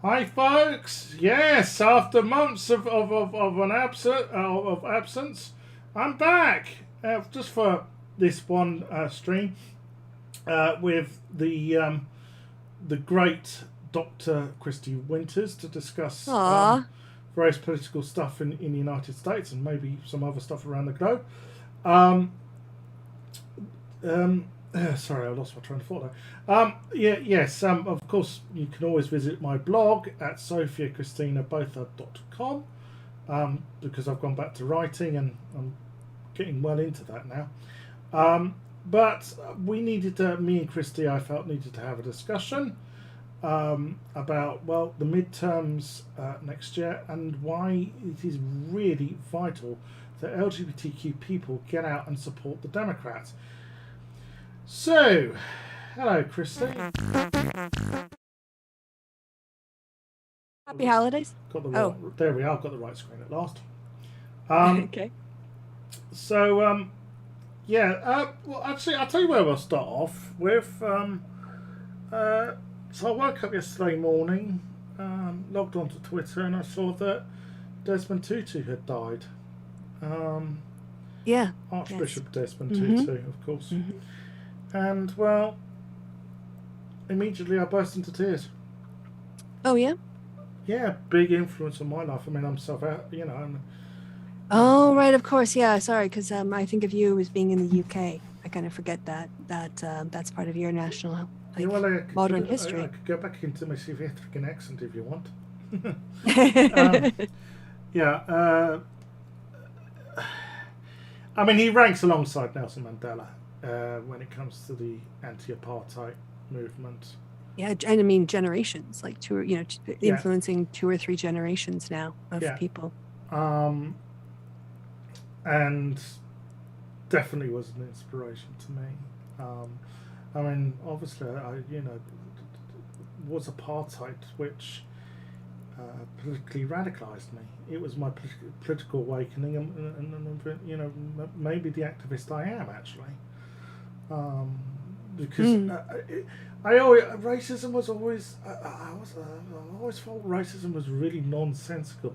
Hi, folks. Yes, after months of absence, I'm back just for this one stream with the great Dr. Kristi Winters to discuss various political stuff in the United States and maybe some other stuff around the globe. Sorry, I lost my train of thought there. Of course, you can always visit my blog at sophiachristinabothard.com because I've gone back to writing and I'm getting well into that now. But we needed me and Kristi, I felt, needed to have a discussion about, well, the midterms next year and why it is really vital that LGBTQ people get out and support the Democrats. So, hello, Kristi. Happy holidays. Got the right, there we are. Got the right screen at last. Okay. So, well, actually, I'll tell you where we'll start off with. So I woke up yesterday morning, logged onto Twitter, and I saw that Desmond Tutu had died. Archbishop Desmond Tutu, of course. And, well, immediately I burst into tears. Oh, yeah? Yeah, big influence on my life. I mean, I'm oh, right, of course. Yeah, sorry, because I think of you as being in the UK. I kind of forget that's part of your national modern history. I could go back into my South African accent if you want. I mean, he ranks alongside Nelson Mandela when it comes to the anti-apartheid movement. Yeah, and I mean generations, like influencing 2 or 3 generations now of people. And definitely was an inspiration to me. I mean, obviously, was apartheid which politically radicalized me. It was my political awakening, and maybe the activist I am actually. Because racism was always I always thought racism was really nonsensical.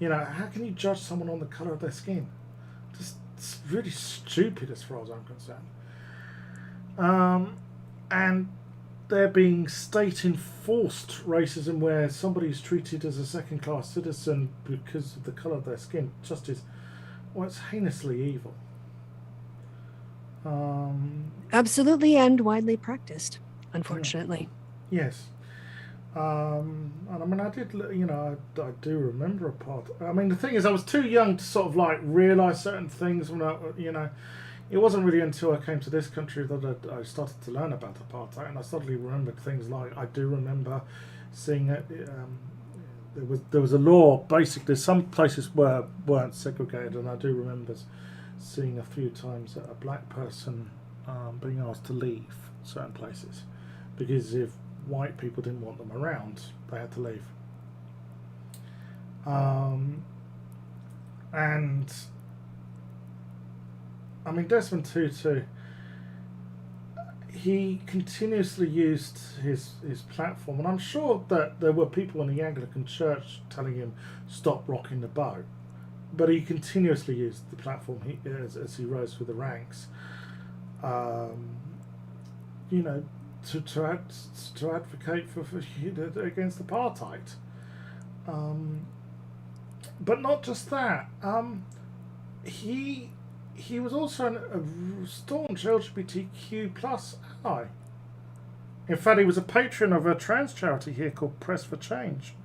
How can you judge someone on the color of their skin? It's really stupid as far as I'm concerned. And there being state-enforced racism where somebody's treated as a second-class citizen because of the colour of their skin just is, it's heinously evil. Absolutely, and widely practiced, unfortunately. Yes. And I mean, I did, I do remember a part. I mean, the thing is, I was too young to sort of like realise certain things when it wasn't really until I came to this country that I started to learn about apartheid, and I suddenly remembered things like I do remember seeing it. There was a law. Basically, some places weren't segregated, and I do remember seeing a few times a black person being asked to leave certain places because if white people didn't want them around, they had to leave. And I mean, Desmond Tutu, he continuously used his platform, and I'm sure that there were people in the Anglican Church telling him stop rocking the boat, but he continuously used the platform as he rose through the ranks, to advocate for against apartheid. But not just that. He was also a staunch LGBTQ plus ally. In fact, he was a patron of a trans charity here called Press for Change.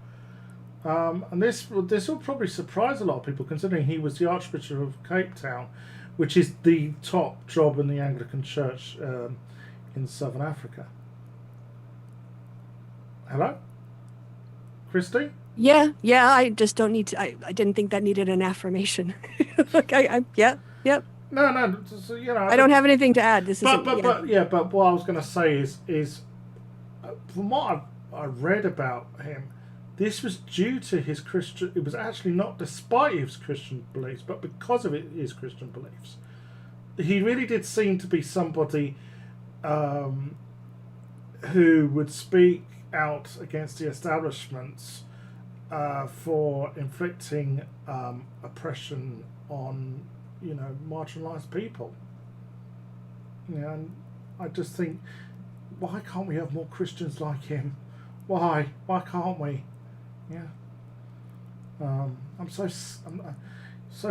And this will probably surprise a lot of people, considering he was the Archbishop of Cape Town, which is the top job in the Anglican Church in Southern Africa. Hello? Kristi? Yeah, I just don't need to, I didn't think that needed an affirmation. Yep. No, so, I don't have anything to add. This is but what I was going to say is from what I read about him, this was due to his Christian. It was actually not despite his Christian beliefs, but because of his Christian beliefs. He really did seem to be somebody who would speak out against the establishments for inflicting oppression on marginalised people. And I just think, why can't we have more Christians like him? Why can't we? Yeah. I'm so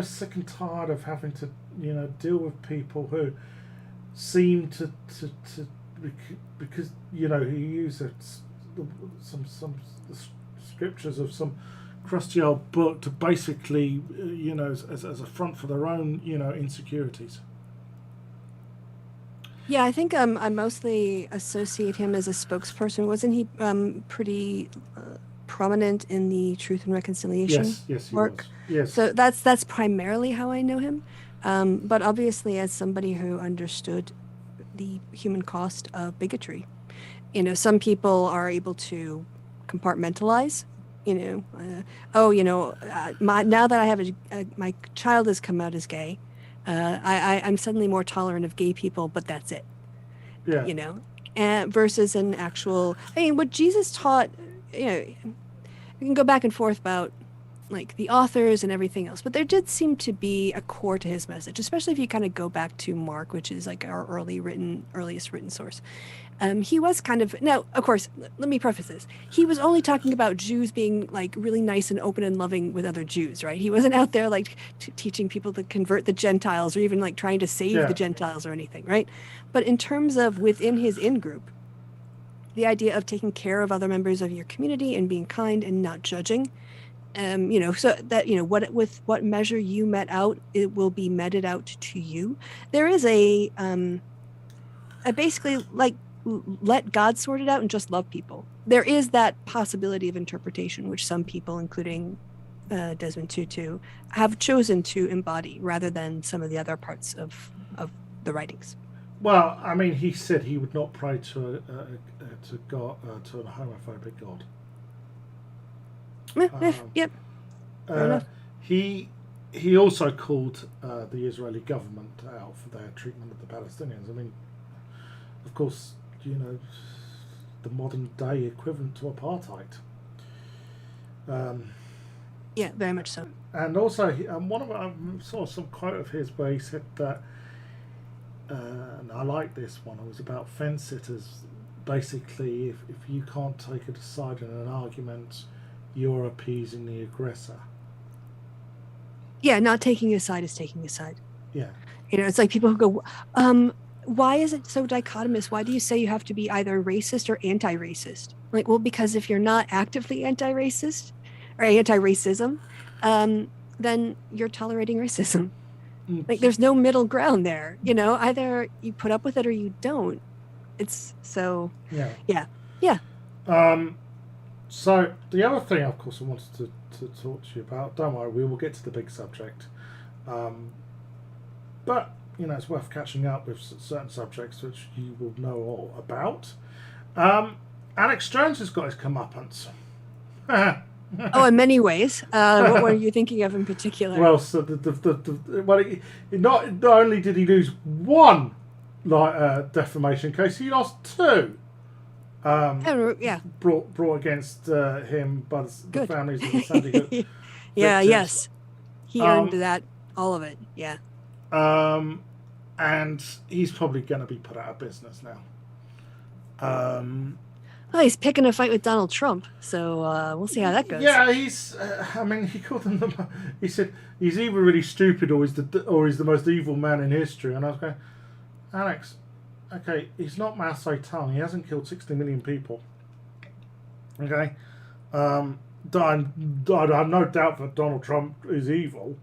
sick and tired of having to deal with people who seem to because he uses some scriptures of some crusty old book to basically as a front for their own insecurities. Yeah, I think I mostly associate him as a spokesperson. Wasn't he pretty prominent in the Truth and Reconciliation yes, he work? was. Yes. So that's primarily how I know him. But obviously as somebody who understood the human cost of bigotry. Some people are able to compartmentalize. Now that I have my child has come out as gay, I'm suddenly more tolerant of gay people, but that's it. Yeah. And versus an actual. What Jesus taught. We can go back and forth about like the authors and everything else, but there did seem to be a core to his message, especially if you kind of go back to Mark, which is like our earliest written source. He was kind of, now, of course, let me preface this. He was only talking about Jews being like really nice and open and loving with other Jews, right? He wasn't out there like teaching people to convert the Gentiles or even like trying to save the Gentiles or anything, right? But in terms of within his in-group, the idea of taking care of other members of your community and being kind and not judging So that, with what measure you met out, it will be meted out to you. There is a basically like let God sort it out and just love people. There is that possibility of interpretation, which some people, including Desmond Tutu, have chosen to embody rather than some of the other parts of the writings. Well, I mean, he said he would not pray to God, to a homophobic God. Yep. He also called the Israeli government out for their treatment of the Palestinians. I mean, of course, the modern day equivalent to apartheid. Yeah, very much so. And also, I saw some quote of his where he said that, and I like this one. It was about fence sitters. Basically, if you can't take a side in an argument, you're appeasing the aggressor. Yeah, not taking a side is taking a side. Yeah. It's like people who go, why is it so dichotomous? Why do you say you have to be either racist or anti-racist? Like, well, because if you're not actively anti-racist or anti-racism, then you're tolerating racism. Like, there's no middle ground there. Either you put up with it or you don't. It's so, yeah. So the other thing, of course, I wanted to talk to you about, don't worry, we will get to the big subject. But, it's worth catching up with certain subjects which you will know all about. Alex Jones has got his comeuppance. Oh, in many ways. What were you thinking of in particular? Well, so not only did he lose one defamation case, he lost two. Brought against him by the families of the syndicate. Yes, he earned that, all of it. Yeah. And he's probably going to be put out of business now. He's picking a fight with Donald Trump, so we'll see how that goes. Yeah, he's. He called them. He said he's either really stupid or he's the most evil man in history. And I was going, Alex, okay, he's not Mao Zedong. He hasn't killed 60 million people. Okay, I have no doubt that Donald Trump is evil.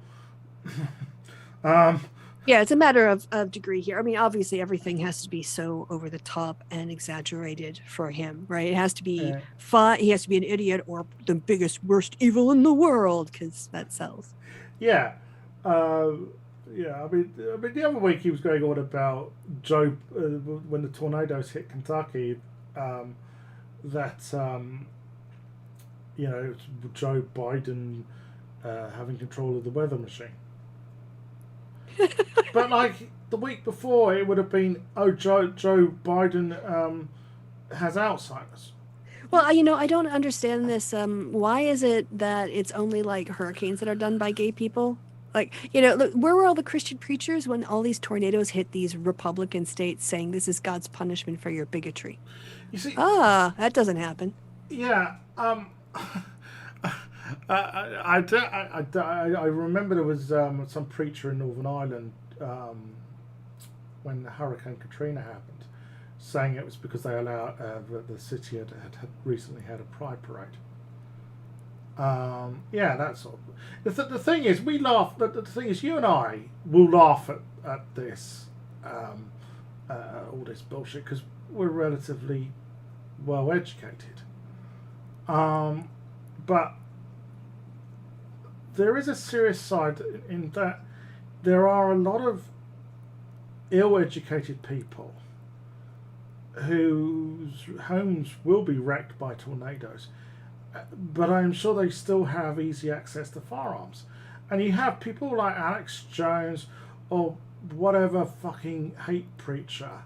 Yeah, it's a matter of degree here. I mean, obviously, everything has to be so over the top and exaggerated for him, right? It has to be fun. He has to be an idiot or the biggest, worst evil in the world, because that sells. Yeah. I mean, the other week he was going on about Joe when the tornadoes hit Kentucky, that Joe Biden having control of the weather machine. But like the week before, it would have been, Joe Biden has Alzheimer's. Well, I don't understand this. Why is it that it's only like hurricanes that are done by gay people? Like, look, where were all the Christian preachers when all these tornadoes hit these Republican states saying this is God's punishment for your bigotry? You see, that doesn't happen. Yeah. I remember there was some preacher in Northern Ireland when Hurricane Katrina happened, saying it was because they allowed the city had recently had a pride parade. That sort of. The thing is, we laugh. The thing is, you and I will laugh at this, all this bullshit, because we're relatively well educated. But there is a serious side in that there are a lot of ill-educated people whose homes will be wrecked by tornadoes, but I'm sure they still have easy access to firearms. And you have people like Alex Jones or whatever fucking hate preacher,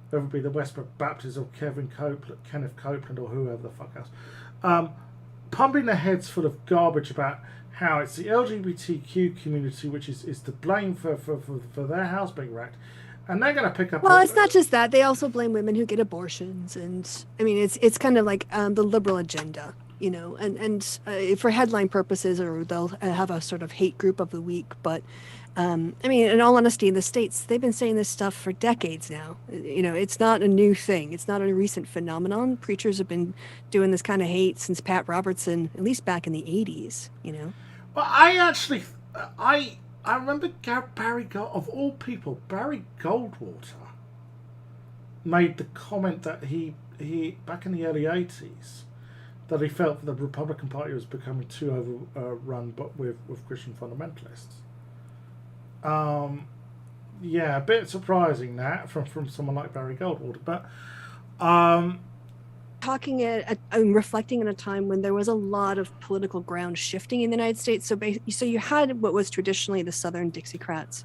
whether it be the Westbrook Baptist or Kenneth Copeland or whoever the fuck else, pumping their heads full of garbage about how it's the LGBTQ community which is to blame for their house being wrecked. And they're going to pick up... Well, it's not just that. They also blame women who get abortions. And, I mean, it's kind of like the liberal agenda. and for headline purposes, or they'll have a sort of hate group of the week. But I mean, in all honesty, in the States, they've been saying this stuff for decades now. It's not a new thing. It's not a recent phenomenon. Preachers have been doing this kind of hate since Pat Robertson, at least back in the 80s. Well, I remember of all people, Barry Goldwater made the comment that he back in the early 80s that he felt the Republican Party was becoming too overrun, but with Christian fundamentalists. Yeah, a bit surprising that from someone like Barry Goldwater, but talking and reflecting in a time when there was a lot of political ground shifting in the United States. So you had what was traditionally the Southern Dixiecrats,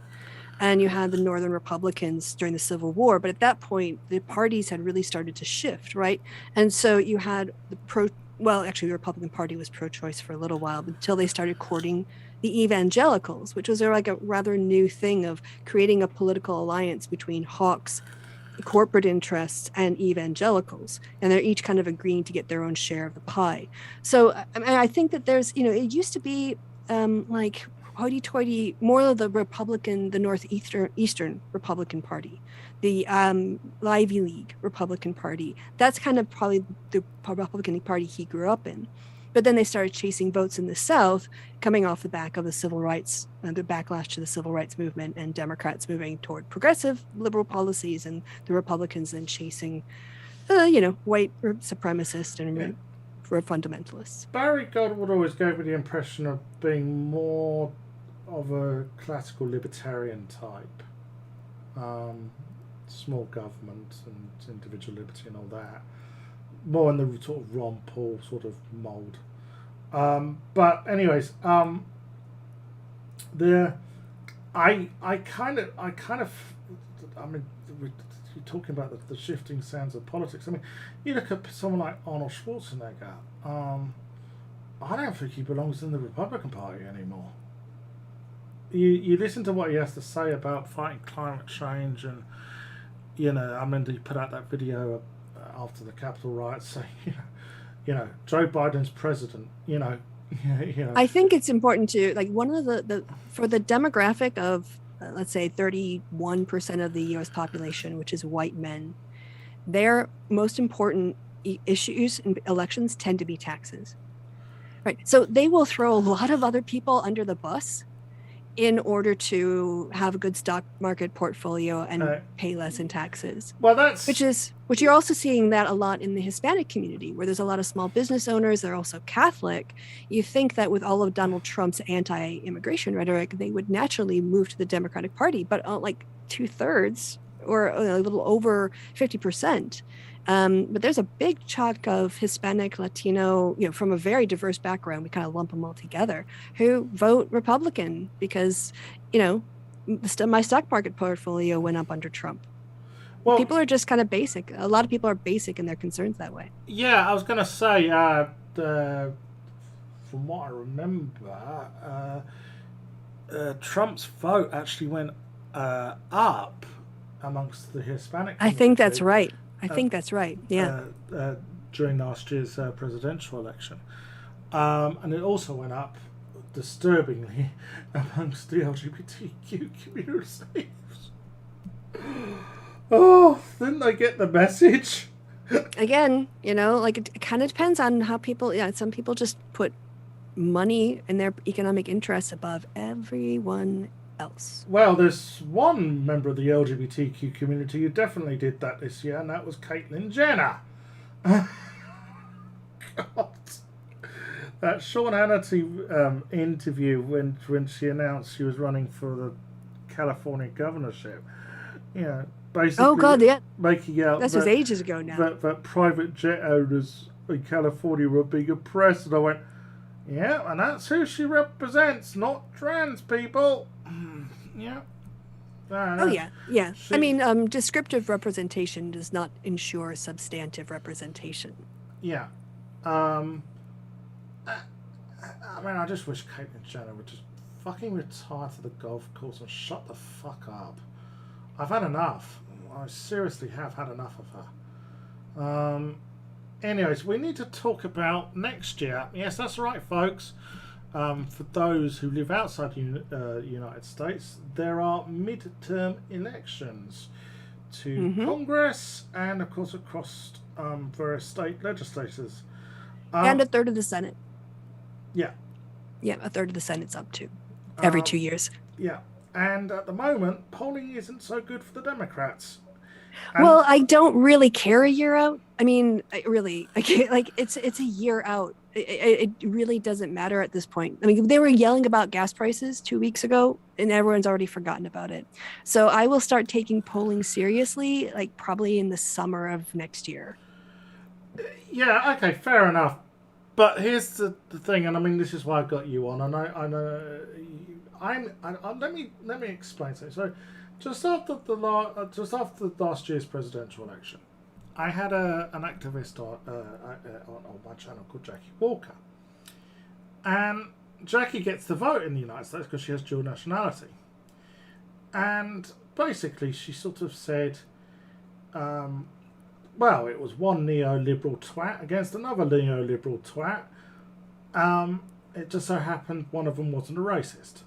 and you had the Northern Republicans during the Civil War. But at that point, the parties had really started to shift, right? And so you had the Republican Party was pro-choice for a little while until they started courting the evangelicals, which was like a rather new thing of creating a political alliance between hawks, corporate interests, and evangelicals, and they're each kind of agreeing to get their own share of the pie. So I think that there's, it used to be like hoity-toity, more of the Northeastern Republican Party, the Ivy League Republican Party. That's kind of probably the Republican Party he grew up in. But then they started chasing votes in the South, coming off the back of the civil rights, the backlash to the civil rights movement, and Democrats moving toward progressive liberal policies, and the Republicans then chasing, white supremacists and fundamentalists. Barry Goldwater always gave me the impression of being more of a classical libertarian type. Small government and individual liberty and all that. More in the sort of Ron Paul sort of mould. But anyways, I mean, you're talking about the shifting sands of politics. I mean, you look at someone like Arnold Schwarzenegger. I don't think he belongs in the Republican Party anymore. You listen to what he has to say about fighting climate change, and I mean, he put out that video after the Capitol riots saying, Joe Biden's president. I think it's important to, like, one of the for the demographic of let's say 31% of the U.S. population, which is white men, their most important issues in elections tend to be taxes, right? So they will throw a lot of other people under the bus in order to have a good stock market portfolio and pay less in taxes. Well, that's which you're also seeing that a lot in the Hispanic community, where there's a lot of small business owners. They're also Catholic. You think that with all of Donald Trump's anti-immigration rhetoric, they would naturally move to the Democratic Party, but like 2/3 or a little over 50%. But there's a big chunk of Hispanic, Latino, from a very diverse background. We kind of lump them all together, who vote Republican because, my stock market portfolio went up under Trump. Well, people are just kind of basic. A lot of people are basic in their concerns that way. Yeah, I was going to say, from what I remember, Trump's vote actually went up amongst the Hispanic community. I think that's right. That's right. Yeah. During last year's presidential election, and it also went up disturbingly amongst the LGBTQ community. Oh, didn't they get the message? Again, it kind of depends on how people. Yeah, some people just put money and their economic interests above everyone else. Well, there's one member of the LGBTQ community who definitely did that this year, and that was Caitlyn Jenner. God. That Sean Hannity interview when she announced she was running for the California governorship. Basically. Oh God, yeah. Making out this was ages ago now. That private jet owners in California were being oppressed, and I went, yeah, and that's who she represents, not trans people. Yeah. Yeah. I mean, descriptive representation does not ensure substantive representation. Yeah. I mean, I just wish Caitlyn Jenner would just fucking retire to the golf course and shut the fuck up. I've had enough. I seriously have had enough of her. anyways, we need to talk about next year. Yes, that's right, folks. For those who live outside the United States, there are midterm elections to Congress and, of course, across various state legislatures. And a third of the Senate. Yeah. Yeah, a third of the Senate's up too. Every 2 years. Yeah. And at the moment, polling isn't so good for the Democrats. And well, I don't really care a year out. I mean, I can't, like it's a year out. It really doesn't matter at this point. I mean, they were yelling about gas prices 2 weeks ago, and everyone's already forgotten about it. So I will start taking polling seriously, like probably in the summer of next year. Yeah, okay, fair enough. But here's the thing, and I mean, this is why I got you on. And let me explain something. So, just after last year's presidential election, I had an activist on my channel called Jackie Walker, and Jackie gets the vote in the United States because she has dual nationality, and basically she sort of said, well, it was one neoliberal twat against another neoliberal twat. It just so happened one of them wasn't a racist.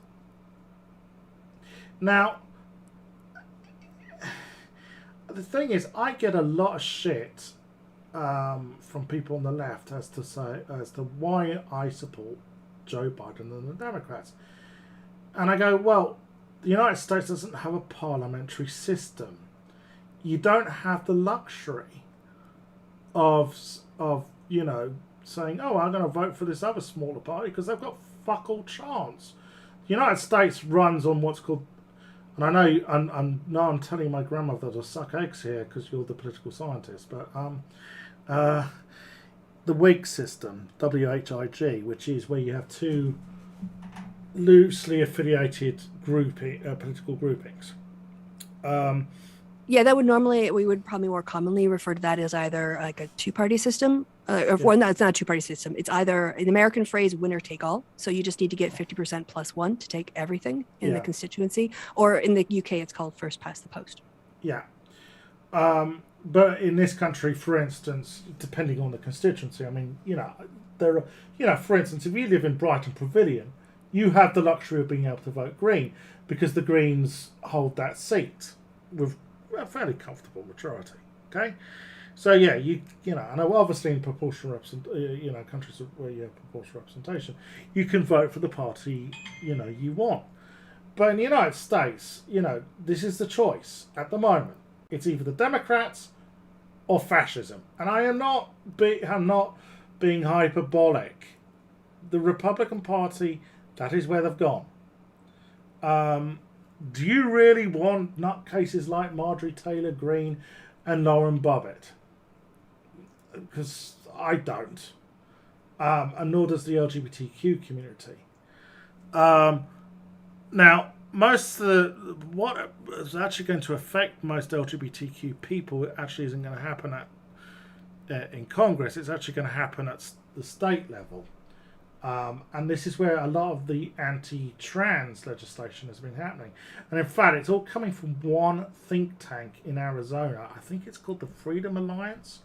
Now, the thing is, I get a lot of shit from people on the left as to why I support Joe Biden and the Democrats. And I go, well, the United States doesn't have a parliamentary system. You don't have the luxury of saying, oh, I'm going to vote for this other smaller party because they've got fuck all chance. The United States runs on what's called, and I know I'm telling my grandmother to suck eggs here because you're the political scientist, but the Whig system, WHIG, which is where you have two loosely affiliated political groupings. Yeah, we would probably more commonly refer to that as either like a two-party system, well, no, it's not a two-party system. It's either, in the American phrase, winner take all. So you just need to get 50% plus one to take everything in the constituency. Or in the UK, it's called first past the post. Yeah. But in this country, for instance, depending on the constituency, I mean, there are, for instance, if you live in Brighton Pavilion, you have the luxury of being able to vote Green because the Greens hold that seat with a fairly comfortable majority. Okay, so yeah, I know obviously in proportional countries where you have proportional representation, you can vote for the party you want. But in the United States, this is the choice at the moment. It's either the Democrats or fascism, and I am not being hyperbolic. The Republican Party, that is where they've gone. Do you really want nutcases like Marjorie Taylor Greene and Lauren Bobbitt? Because I don't. And nor does the LGBTQ community. Now, what is actually going to affect most LGBTQ people actually isn't going to happen in Congress. It's actually going to happen at the state level. And this is where a lot of the anti-trans legislation has been happening. And in fact, it's all coming from one think tank in Arizona. I think it's called the Freedom Alliance,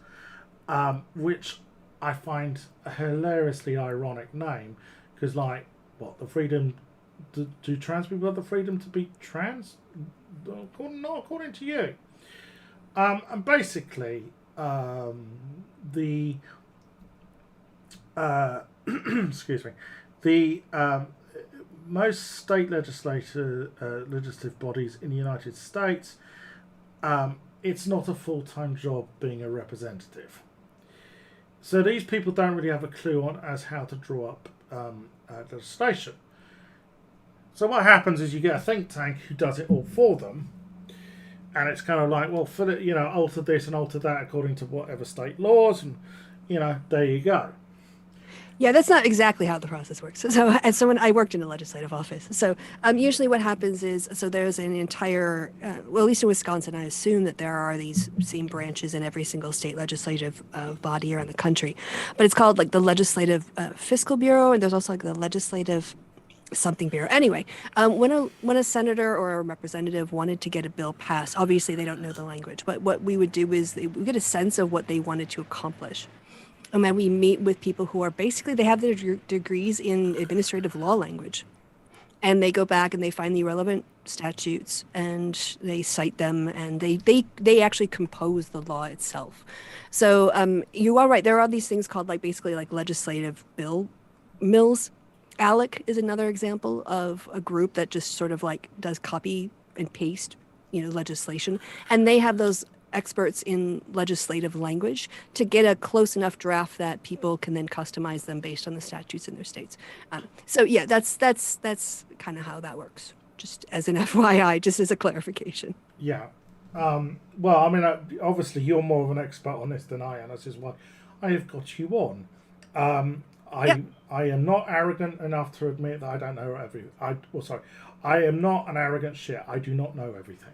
which I find a hilariously ironic name. Because, the freedom... Do trans people have the freedom to be trans? Not according to you. And basically, excuse me, the most state legislative bodies in the United States, it's not a full-time job being a representative. So these people don't really have a clue on how to draw up legislation. So what happens is you get a think tank who does it all for them, and it's kind of like, well, alter this and alter that according to whatever state laws, and there you go. Yeah, that's not exactly how the process works. So as someone, I worked in a legislative office. So usually what happens is, there's an entire, well, at least in Wisconsin, I assume that there are these same branches in every single state legislative body around the country. But it's called the Legislative Fiscal Bureau, and there's also the Legislative something bureau. Anyway, when a senator or a representative wanted to get a bill passed, obviously they don't know the language, but what we would do is we get a sense of what they wanted to accomplish. And we meet with people who are basically, they have their degrees in administrative law language. And they go back and they find the relevant statutes and they cite them, and they actually compose the law itself. So you are right. There are these things called basically legislative bill mills. ALEC is another example of a group that just sort of does copy and paste, legislation. And they have those experts in legislative language to get a close enough draft that people can then customize them based on the statutes in their states. So yeah, that's kind of how that works. Just as an FYI, just as a clarification. Yeah. Well, I mean, obviously you're more of an expert on this than I am. That's just why I have got you on. I am not arrogant enough to admit that I don't know everything. I am not an arrogant shit. I do not know everything.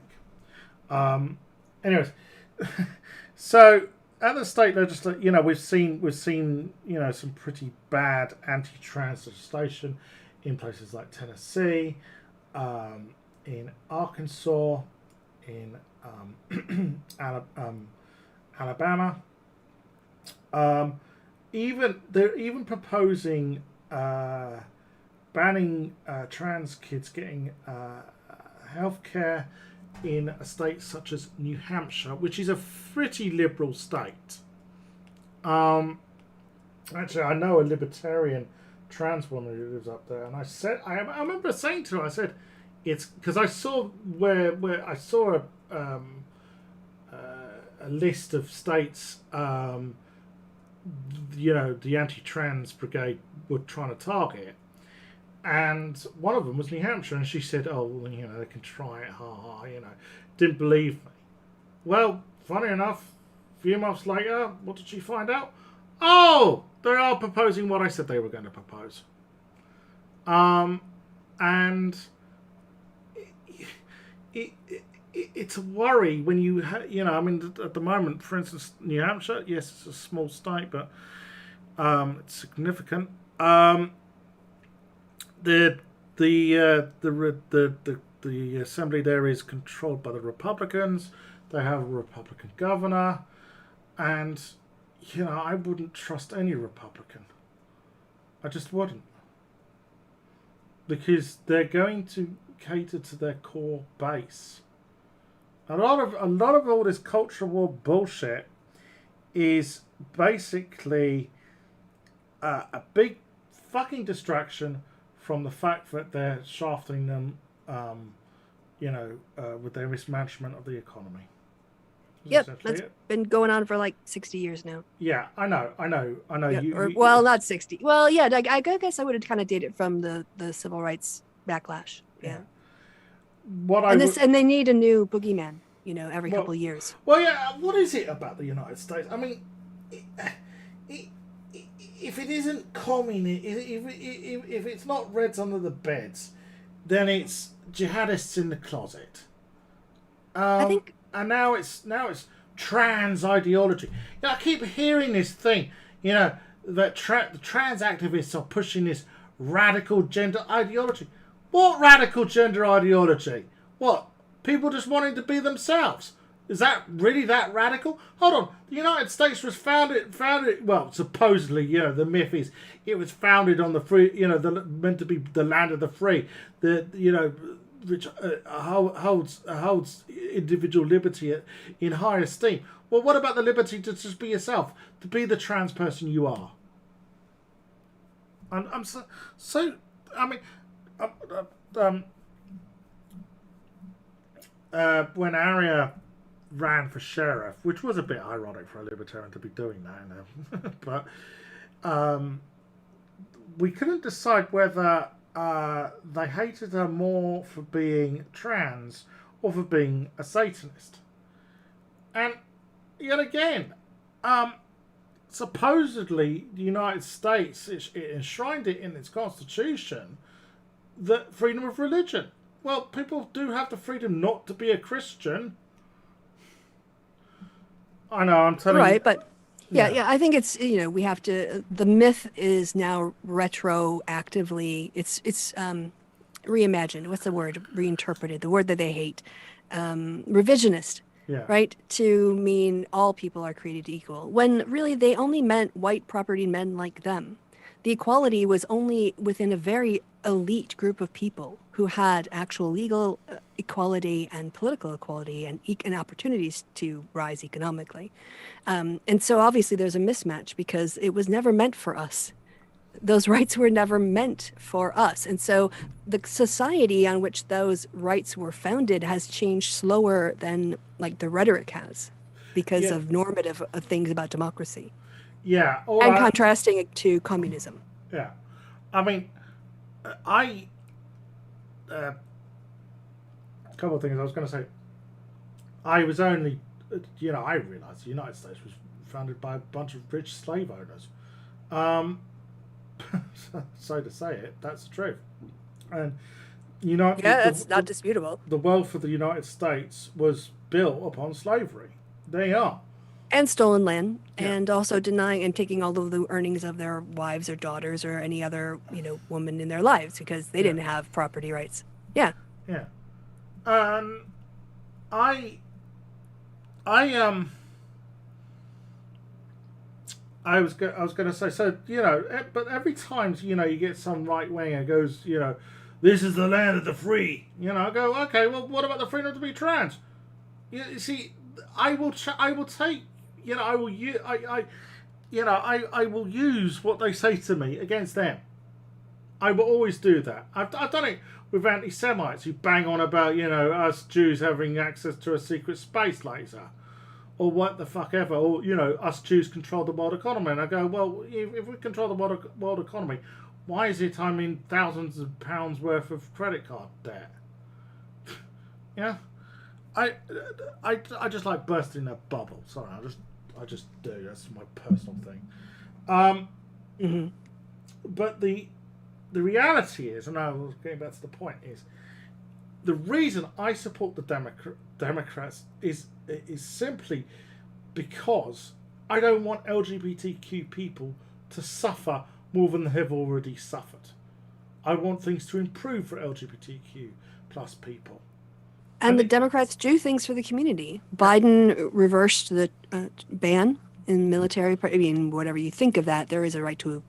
Anyways, so at the state legislature, we've seen some pretty bad anti-trans legislation in places like Tennessee, in Arkansas, in Alabama. They're even proposing banning trans kids getting healthcare in a state such as New Hampshire, which is a pretty liberal state. Actually, I know a libertarian trans woman who lives up there, and I remember saying to her, I said, it's because I saw where I saw a list of states, the anti-trans brigade were trying to target. And one of them was New Hampshire, and she said, "Oh, well, they can try it, ha ha." Didn't believe me. Well, funny enough, a few months later, what did she find out? Oh, they are proposing what I said they were going to propose. And it's a worry when you, at the moment, for instance, New Hampshire, yes, it's a small state, but it's significant. The assembly there is controlled by the Republicans. They have a Republican governor, and I wouldn't trust any Republican. I just wouldn't, because they're going to cater to their core base. A lot of all this cultural war bullshit is basically a big fucking distraction from the fact that they're shafting them, with their mismanagement of the economy. Yep, that's been going on for 60 years now. Yeah, I know. Yeah, not 60. Well, yeah, I guess I would have kind of dated it from the civil rights backlash. Yeah. And they need a new boogeyman, every couple of years. Well, yeah. What is it about the United States? I mean, if it isn't communist, if it's not Reds under the beds, then it's jihadists in the closet. I think, and now it's trans ideology. I keep hearing this thing, that the trans activists are pushing this radical gender ideology. What radical gender ideology? What? People just wanting to be themselves? Is that really that radical? Hold on. The United States was founded. Well, supposedly, the myth is it was founded on the free. Meant to be the land of the free. Which holds individual liberty in high esteem. Well, what about the liberty to just be yourself, to be the trans person you are? I'm so. I mean, when Aria ran for sheriff, which was a bit ironic for a libertarian to be doing that, but we couldn't decide whether they hated her more for being trans or for being a Satanist. And yet again, supposedly the United States it enshrined it in its constitution that freedom of religion. Well, people do have the freedom not to be a Christian. I know, I'm telling you. Right, but yeah, I think it's, we have to, the myth is now retroactively, it's reimagined. What's the word? Reinterpreted, the word that they hate. Revisionist. Yeah. right? To mean all people are created equal, when really they only meant white property men like them. The equality was only within a very elite group of people who had actual legal equality and political equality and opportunities to rise economically. And so obviously there's a mismatch because it was never meant for us. Those rights were never meant for us. And so the society on which those rights were founded has changed slower than like the rhetoric has because Yeah. of normative things about democracy Yeah. All and right. contrasting it to communism. Yeah. I mean, I. A couple of things I was going to say. I was only. I realised the United States was founded by a bunch of rich slave owners. Um, so to say it, that's the truth. And Yeah, that's not disputable. the wealth of the United States was built upon slavery. They are. And stolen land, Yeah. and also denying and taking all of the earnings of their wives or daughters or any other, woman in their lives because they Yeah. didn't have property rights. Yeah. Yeah. I I I was going to say, so but every time you get some right winger goes, this is the land of the free. I go, okay, well, what about the freedom to be trans? You see, I will take, I will I will use what they say to me against them. I will always do that. I've done it with anti-Semites who bang on about us Jews having access to a secret space laser, or what the fuck ever, or us Jews control the world economy. And I go, well, if we control the world economy, why is it I'm in thousands of pounds worth of credit card debt? Yeah, I just like bursting a bubble. Sorry, I just do. That's my personal thing. Mm-hmm. But the reality is, and I was getting back to the point, is the reason I support the Democrats is simply because I don't want LGBTQ people to suffer more than they have already suffered. I want things to improve for LGBTQ plus people. And the Democrats do things for the community. Biden reversed the ban in military. Whatever you think of that, there is a right to,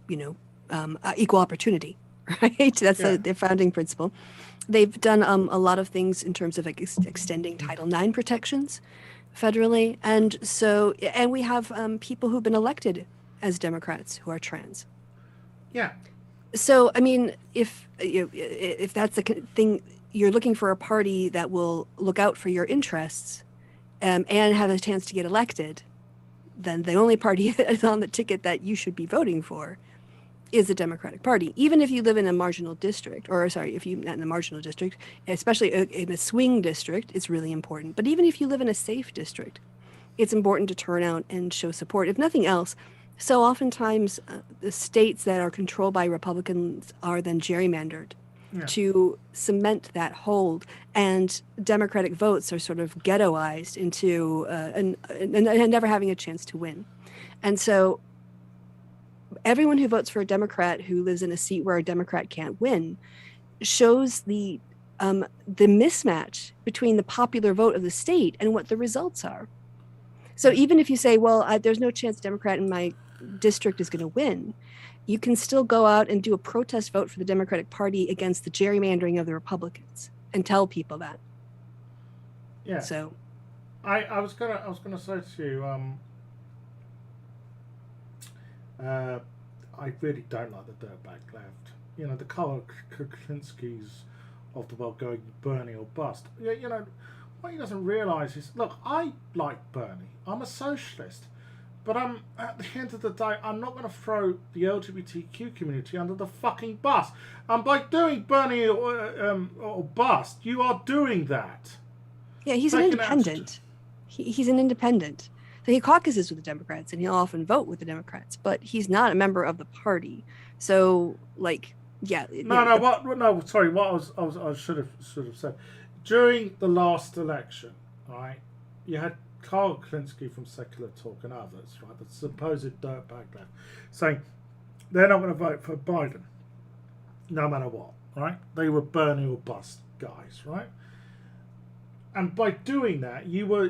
equal opportunity, right? That's their founding principle. They've done a lot of things in terms of extending Title IX protections federally. And we have people who've been elected as Democrats who are trans. Yeah. So, if that's the thing, you're looking for a party that will look out for your interests and have a chance to get elected, then the only party that is on the ticket that you should be voting for is the Democratic Party. Even if you live in a marginal district, if you're not in a marginal district, especially in a swing district, it's really important. But even if you live in a safe district, it's important to turn out and show support. If nothing else, so oftentimes the states that are controlled by Republicans are then gerrymandered to cement that hold, and Democratic votes are sort of ghettoized into and never having a chance to win. And so everyone who votes for a Democrat who lives in a seat where a Democrat can't win shows the mismatch between the popular vote of the state and what the results are. So even if you say, well, there's no chance Democrat in my district is going to win, you can still go out and do a protest vote for the Democratic Party against the gerrymandering of the Republicans and tell people that. Yeah. So I was gonna say to you, I really don't like the dirtbag left. The Karl Kuklinskis of the world going Bernie or bust. What he doesn't realise is, look, I like Bernie. I'm a socialist. But at the end of the day, I'm not going to throw the LGBTQ community under the fucking bus. And by doing Bernie or bust, you are doing that. Yeah, he's an independent. He's an independent. So he caucuses with the Democrats, and he'll often vote with the Democrats, but he's not a member of the party. So, Sorry. What I should have said during the last election, right? You had Karl Kuklinski from Secular Talk and others, right? The supposed dirtbag left, saying they're not going to vote for Biden, no matter what, right? They were Bernie or bust guys, right? And by doing that, you were,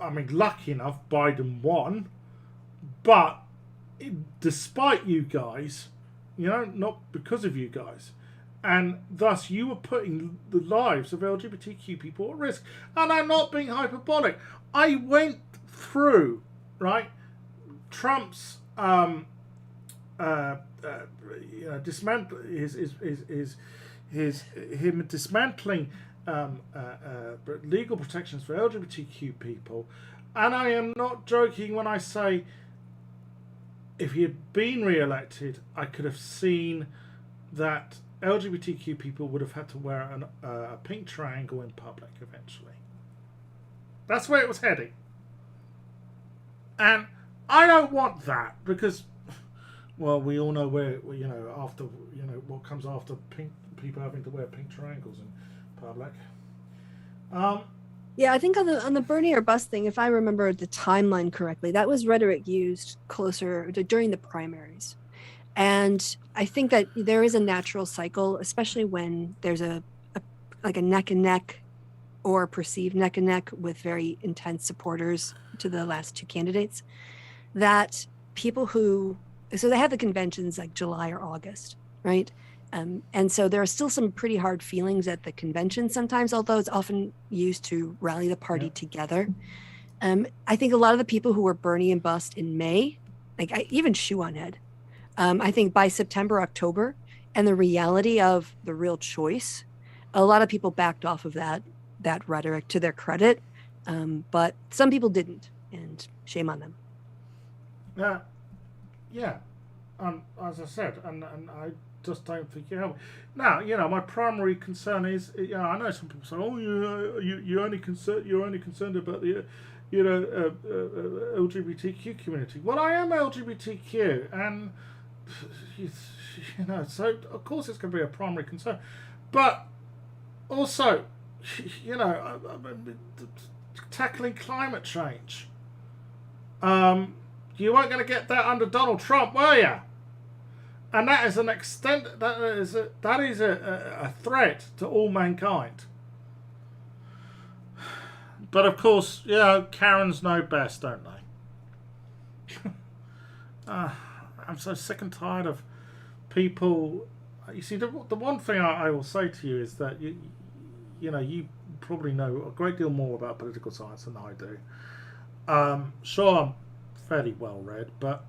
I mean, lucky enough, Biden won, but despite you guys, not because of you guys. And thus, you were putting the lives of LGBTQ people at risk. And I'm not being hyperbolic. I went through, right, Trump's him dismantling legal protections for LGBTQ people, and I am not joking when I say if he had been re-elected, I could have seen that LGBTQ people would have had to wear a pink triangle in public eventually. That's where it was heading, and I don't want that because, well, we all know where after what comes after pink people having to wear pink triangles in public. Yeah, I think on the Bernie or bust thing, if I remember the timeline correctly, that was rhetoric used closer to during the primaries. And I think that there is a natural cycle, especially when there's a neck and neck or perceived neck and neck with very intense supporters to the last two candidates, that people so they have the conventions like July or August, right? And so there are still some pretty hard feelings at the convention sometimes, although it's often used to rally the party together. I think a lot of the people who were Bernie and bust in May, even Shoe on Head, I think by September, October, and the reality of the real choice, a lot of people backed off of that rhetoric to their credit, but some people didn't, and shame on them. Yeah, as I said, and I just don't think you help. Now, my primary concern is, I know some people say, "Oh, you're only concerned about the, LGBTQ community." Well, I am LGBTQ, and so of course it's going to be a primary concern, but also, tackling climate change. You weren't going to get that under Donald Trump, were you? And that is an extent. That is a threat to all mankind. But of course, Karens know best, don't they? I'm so sick and tired of people. You see, the one thing I will say to you is that you probably know a great deal more about political science than I do. Sure, I'm fairly well read, but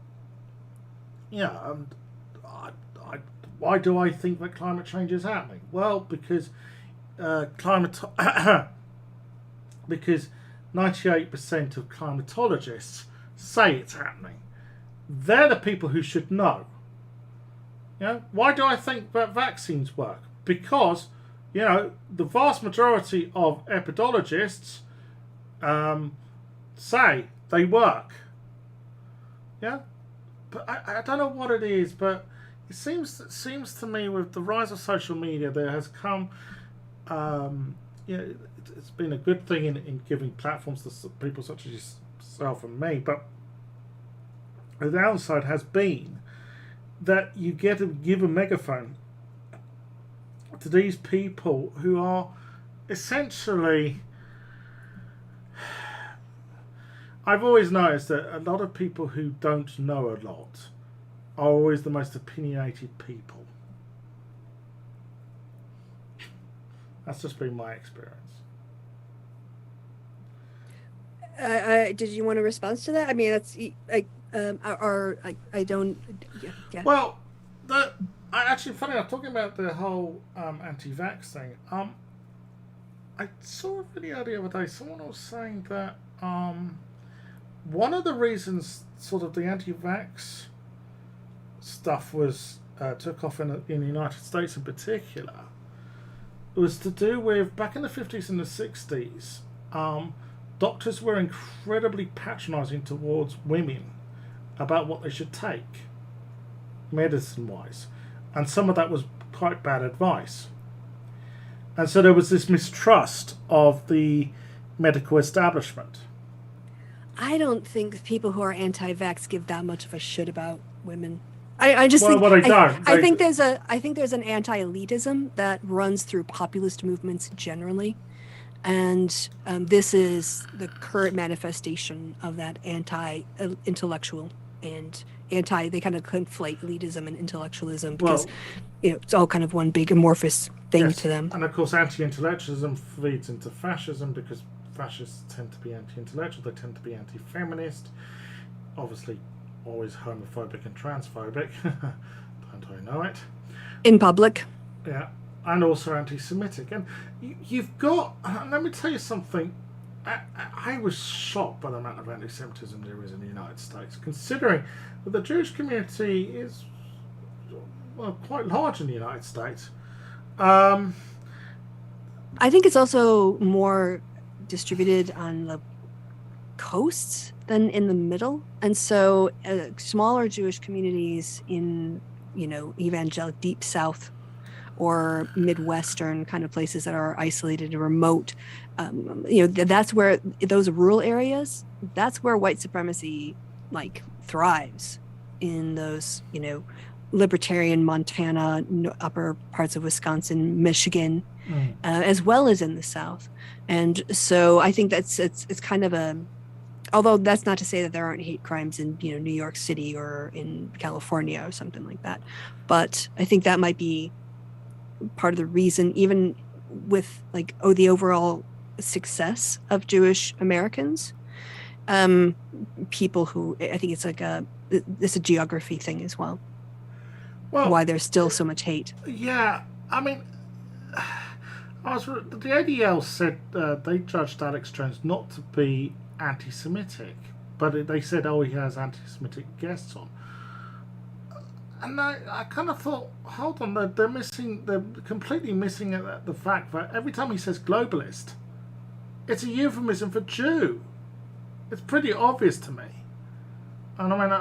why do I think that climate change is happening? Well, because because 98% of climatologists say it's happening. They're the people who should know. Why do I think that vaccines work? Because the vast majority of epidemiologists say they work. Yeah, but I don't know what it is, but it seems to me with the rise of social media, there has come, it's been a good thing in giving platforms to people such as yourself and me, but the downside has been that you get to give a megaphone to these people who are essentially. I've always noticed that a lot of people who don't know a lot are always the most opinionated people. That's just been my experience. Did you want a response to that? I mean, that's I don't. Yeah. Well, actually, funny enough, talking about the whole anti-vax thing. I saw a video the other day. Someone was saying that one of the reasons sort of the anti-vax stuff was took off in the United States in particular was to do with back in the 50s and the 60s. Doctors were incredibly patronizing towards women about what they should take medicine-wise, and some of that was quite bad advice. And so there was this mistrust of the medical establishment. I don't think people who are anti-vax give that much of a shit about women. I just think they don't. I think there's an anti-elitism that runs through populist movements generally, And this is the current manifestation of that anti-intellectual and they kind of conflate elitism and intellectualism because, Well, it's all kind of one big amorphous thing to yes, them. and of course, anti-intellectualism feeds into fascism because fascists tend to be anti-intellectual. They tend to be anti-feminist. Obviously, always homophobic and transphobic. Don't I know it? In public. Yeah, and also anti-Semitic. And you've got. Let me tell you something. I was shocked by the amount of anti-Semitism there is in the United States, considering that the Jewish community is quite large in the United States. Um, I think it's also more distributed on the coasts than in the middle. And so smaller Jewish communities in, evangelical deep south or Midwestern kind of places that are isolated and remote, that's where those rural areas, that's where white supremacy thrives in those, libertarian Montana, upper parts of Wisconsin, Michigan, as well as in the South. And so I think it's kind of although that's not to say that there aren't hate crimes in, New York City or in California or something like that. But I think that might be part of the reason, even with the overall success of Jewish Americans, people who, I think it's it's a geography thing as well. well, Why there's still so much hate. yeah, I mean, the ADL said they judged Alex Jones not to be anti-Semitic, but they said, oh, he has anti-Semitic guests on. And I kind of thought, hold on, they're completely missing the fact that every time he says globalist, it's a euphemism for Jew. It's pretty obvious to me. And I mean,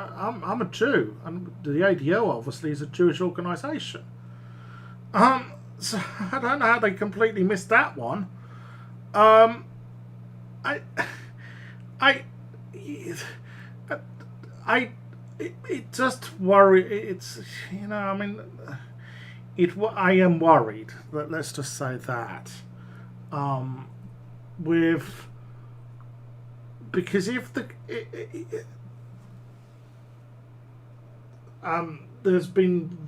I'm a Jew, and the ADL obviously is a Jewish organisation. So I don't know how they completely missed that one. I, I, it just worry. It's I mean, I am worried. Let's just say that. With because if it's been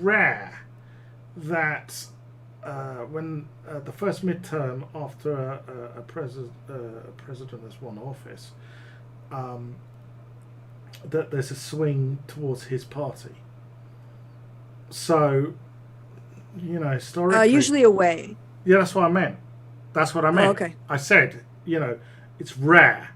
rare that when the first midterm after a president has won office, that there's a swing towards his party. So, historically, usually away. Yeah, that's what I meant. That's what I meant. Oh, okay. I said, it's rare.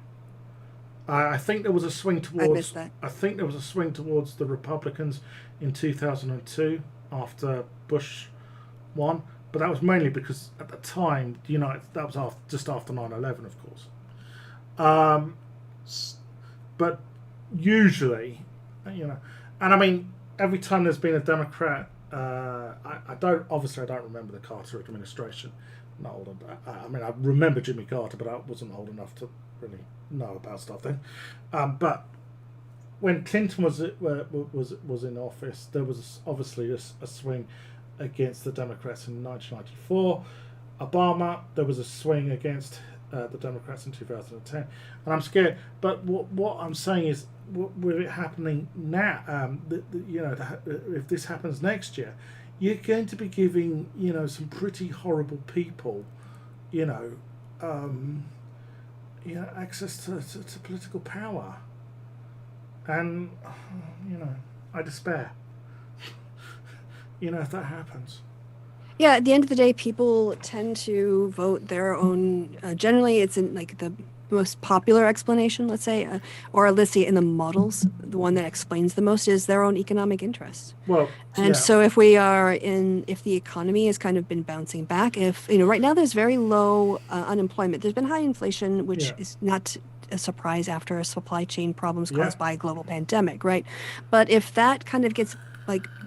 I think there was a swing towards. I missed that. I think there was a swing towards the Republicans in 2002 after Bush won, but that was mainly because at the time, that was just after 9/11, of course. But usually, and I mean, every time there's been a Democrat, I don't remember the Carter administration. Not old enough. I mean, I remember Jimmy Carter, but I wasn't old enough to really know about stuff then. But when Clinton was in office, there was obviously a swing against the Democrats in 1994. Obama, there was a swing against the Democrats in 2010, and I'm scared. But what I'm saying is, with it happening now, if this happens next year, you're going to be giving some pretty horrible people, access to political power, and I despair. If that happens. Yeah, at the end of the day, people tend to vote their own. Generally, it's in the most popular explanation, let's say, or let's say in the models, the one that explains the most is their own economic interest. Well, and so if the economy has kind of been bouncing back, if right now there's very low unemployment, there's been high inflation, which is not a surprise after supply chain problems caused by a global pandemic, right? But if that kind of gets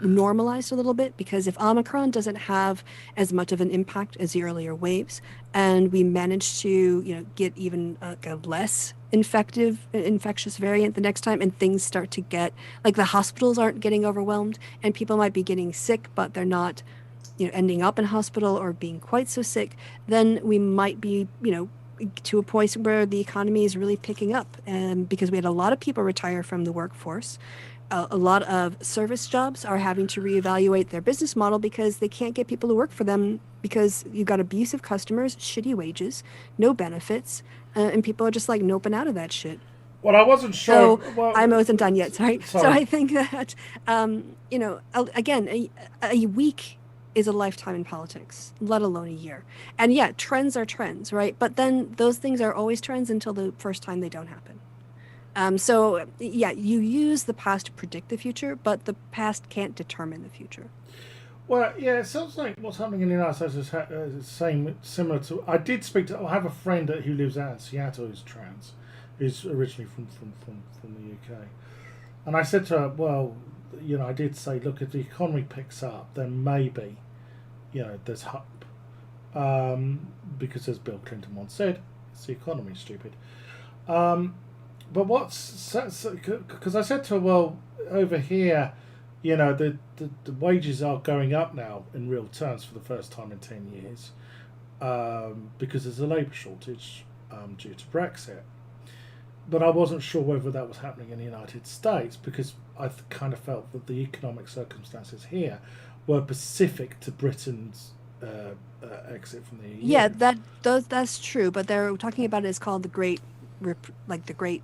normalized a little bit, because if Omicron doesn't have as much of an impact as the earlier waves, and we manage to get even a less infectious variant the next time, and things start to get the hospitals aren't getting overwhelmed, and people might be getting sick, but they're not ending up in hospital or being quite so sick, then we might be, to a point where the economy is really picking up. And because we had a lot of people retire from the workforce, a lot of service jobs are having to reevaluate their business model because they can't get people to work for them because you've got abusive customers, shitty wages, no benefits, and people are just like noping out of that shit. Well, I wasn't sure. So Well, I wasn't done yet. Sorry. So sorry. I think that, again, a week is a lifetime in politics, let alone a year. And yeah, trends are trends, right? But then those things are always trends until the first time they don't happen. So yeah, you use the past to predict the future, but the past can't determine the future. Well, yeah, it sounds like what's happening in the United States is same similar to. I did speak to. I have a friend who lives out in Seattle who's trans, who's originally from the UK, and I said to her, well, I did say, look, if the economy picks up, then maybe, there's hope, because as Bill Clinton once said, it's the economy, stupid. But because I said to her, well, over here, the wages are going up now in real terms for the first time in 10 years, because there's a labour shortage due to Brexit. But I wasn't sure whether that was happening in the United States because I kind of felt that the economic circumstances here were specific to Britain's exit from the EU. Yeah, that's true. But they're talking about it as called the the Great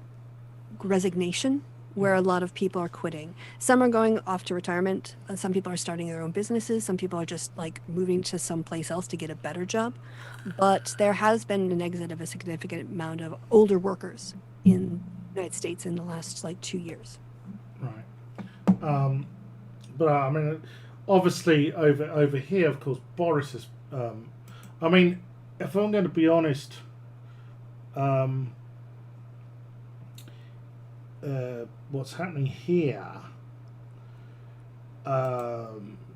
Resignation, where a lot of people are quitting. Some are going off to retirement. Some people are starting their own businesses. Some people are just like moving to someplace else to get a better job. But there has been an exit of a significant amount of older workers in the United States in the last 2 years. Right. But I mean, obviously over here, of course, Boris is. I mean, if I'm going to be honest, what's happening here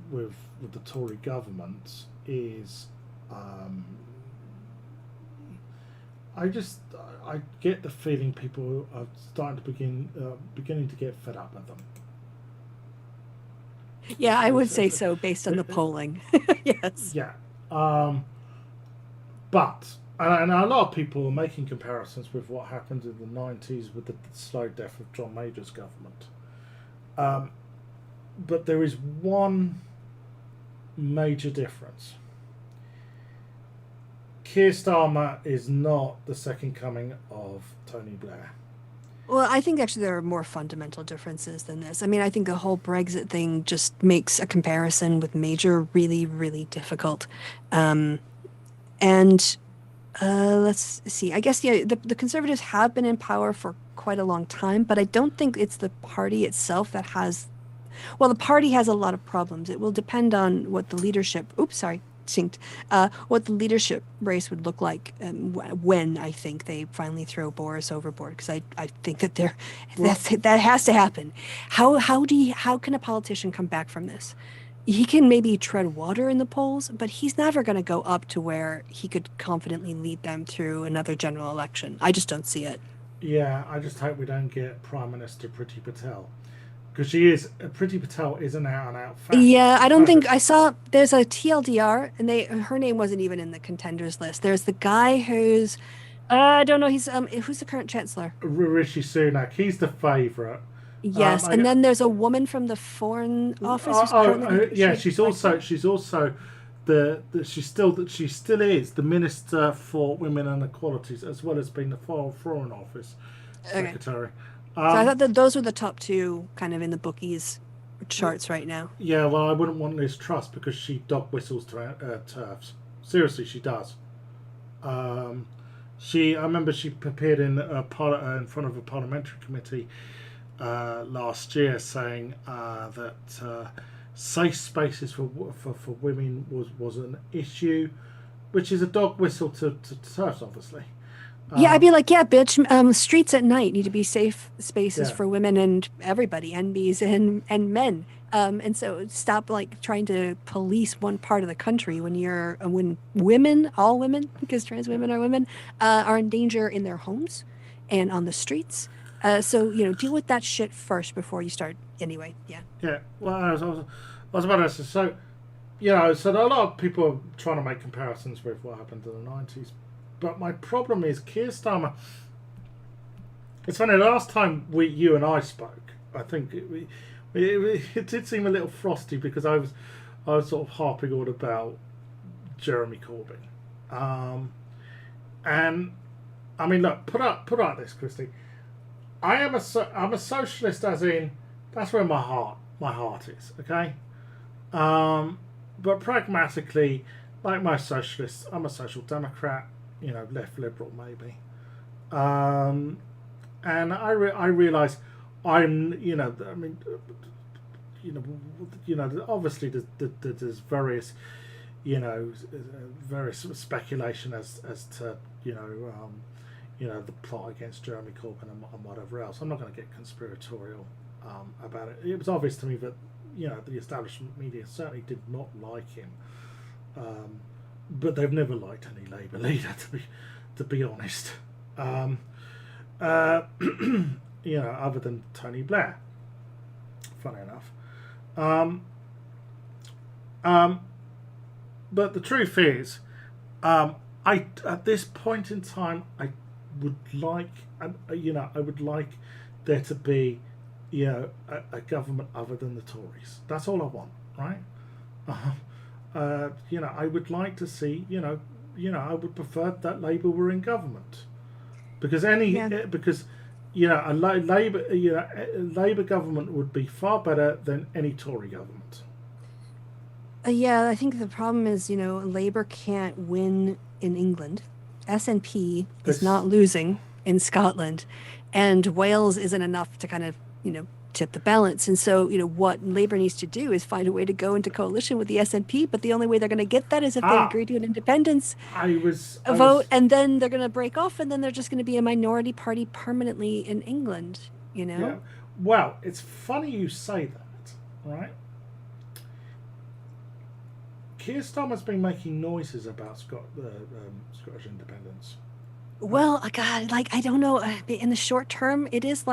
with the Tory government is, I get the feeling people are starting to beginning to get fed up with them. Yeah, I would say so based on the polling. Yes. Yeah. But and a lot of people are making comparisons with what happened in the 90s with the slow death of John Major's government. But there is one major difference. Keir Starmer is not the second coming of Tony Blair. Well, I think actually there are more fundamental differences than this. I mean, I think the whole Brexit thing just makes a comparison with Major really, really difficult. And let's see. I guess the Conservatives have been in power for quite a long time, but I don't think it's the party itself that has. Well, the party has a lot of problems. It will depend on what the leadership. Oops, sorry, synced. What the leadership race would look like when I think they finally throw Boris overboard, because I think that that has to happen. How can a politician come back from this? He can maybe tread water in the polls, but he's never going to go up to where he could confidently lead them through another general election. I just don't see it. Yeah, I just hope we don't get Prime Minister Priti Patel. Because Priti Patel is an out-and-out fascist. Yeah, I don't think, I saw, there's a TLDR, and her name wasn't even in the contenders list. There's the guy who's, I don't know, who's the current chancellor? Rishi Sunak, he's the favourite. Yes, and then there's a woman from the Foreign Office. She still is the Minister for Women and Equalities, as well as being the Foreign Office Secretary. So I thought that those were the top two kind of in the bookies charts right now. Yeah, well, I wouldn't want Liz Truss because she dog whistles to TERFs. Seriously, she does. I remember she appeared in front of a parliamentary committee last year saying that safe spaces for women was an issue, which is a dog whistle to TERFs, obviously. Yeah, I'd be like, yeah, bitch, streets at night need to be safe spaces for women and everybody, NBs and men. And so stop trying to police one part of the country when women, all women, because trans women are women, are in danger in their homes and on the streets. So, deal with that shit first before you start. Anyway, yeah. Yeah, well, I was about to say, so so a lot of people are trying to make comparisons with what happened in the 90s. But my problem is Keir Starmer. It's funny, the last time you and I spoke, I think it did seem a little frosty because I was sort of harping on about Jeremy Corbyn. And I mean, look, put out this, Kristi. I'm a socialist, as in that's where my heart is. Okay, but pragmatically, like most socialists, I'm a social democrat. Left liberal maybe. And I realise I'm obviously there's various various speculation as to the plot against Jeremy Corbyn and whatever else. I'm not going to get conspiratorial about it. It was obvious to me that the establishment media certainly did not like him, but they've never liked any Labour leader to be honest. Other than Tony Blair, funny enough. But the truth is, at this point in time, I would like, I would like there to be, a government other than the Tories. That's all I want, right? I would like to see, I would prefer that Labour were in government, because a Labour government would be far better than any Tory government. Yeah, I think the problem is, Labour can't win in England. SNP is not losing in Scotland, and Wales isn't enough to kind of, tip the balance. And so, what Labour needs to do is find a way to go into coalition with the SNP, but the only way they're going to get that is if they agree to an independence vote, and then they're going to break off, and then they're just going to be a minority party permanently in England, Yeah. Well, it's funny you say that, right? Keir Starmer's been making noises about Scottish independence. Well, God, I don't know. In the short term, it is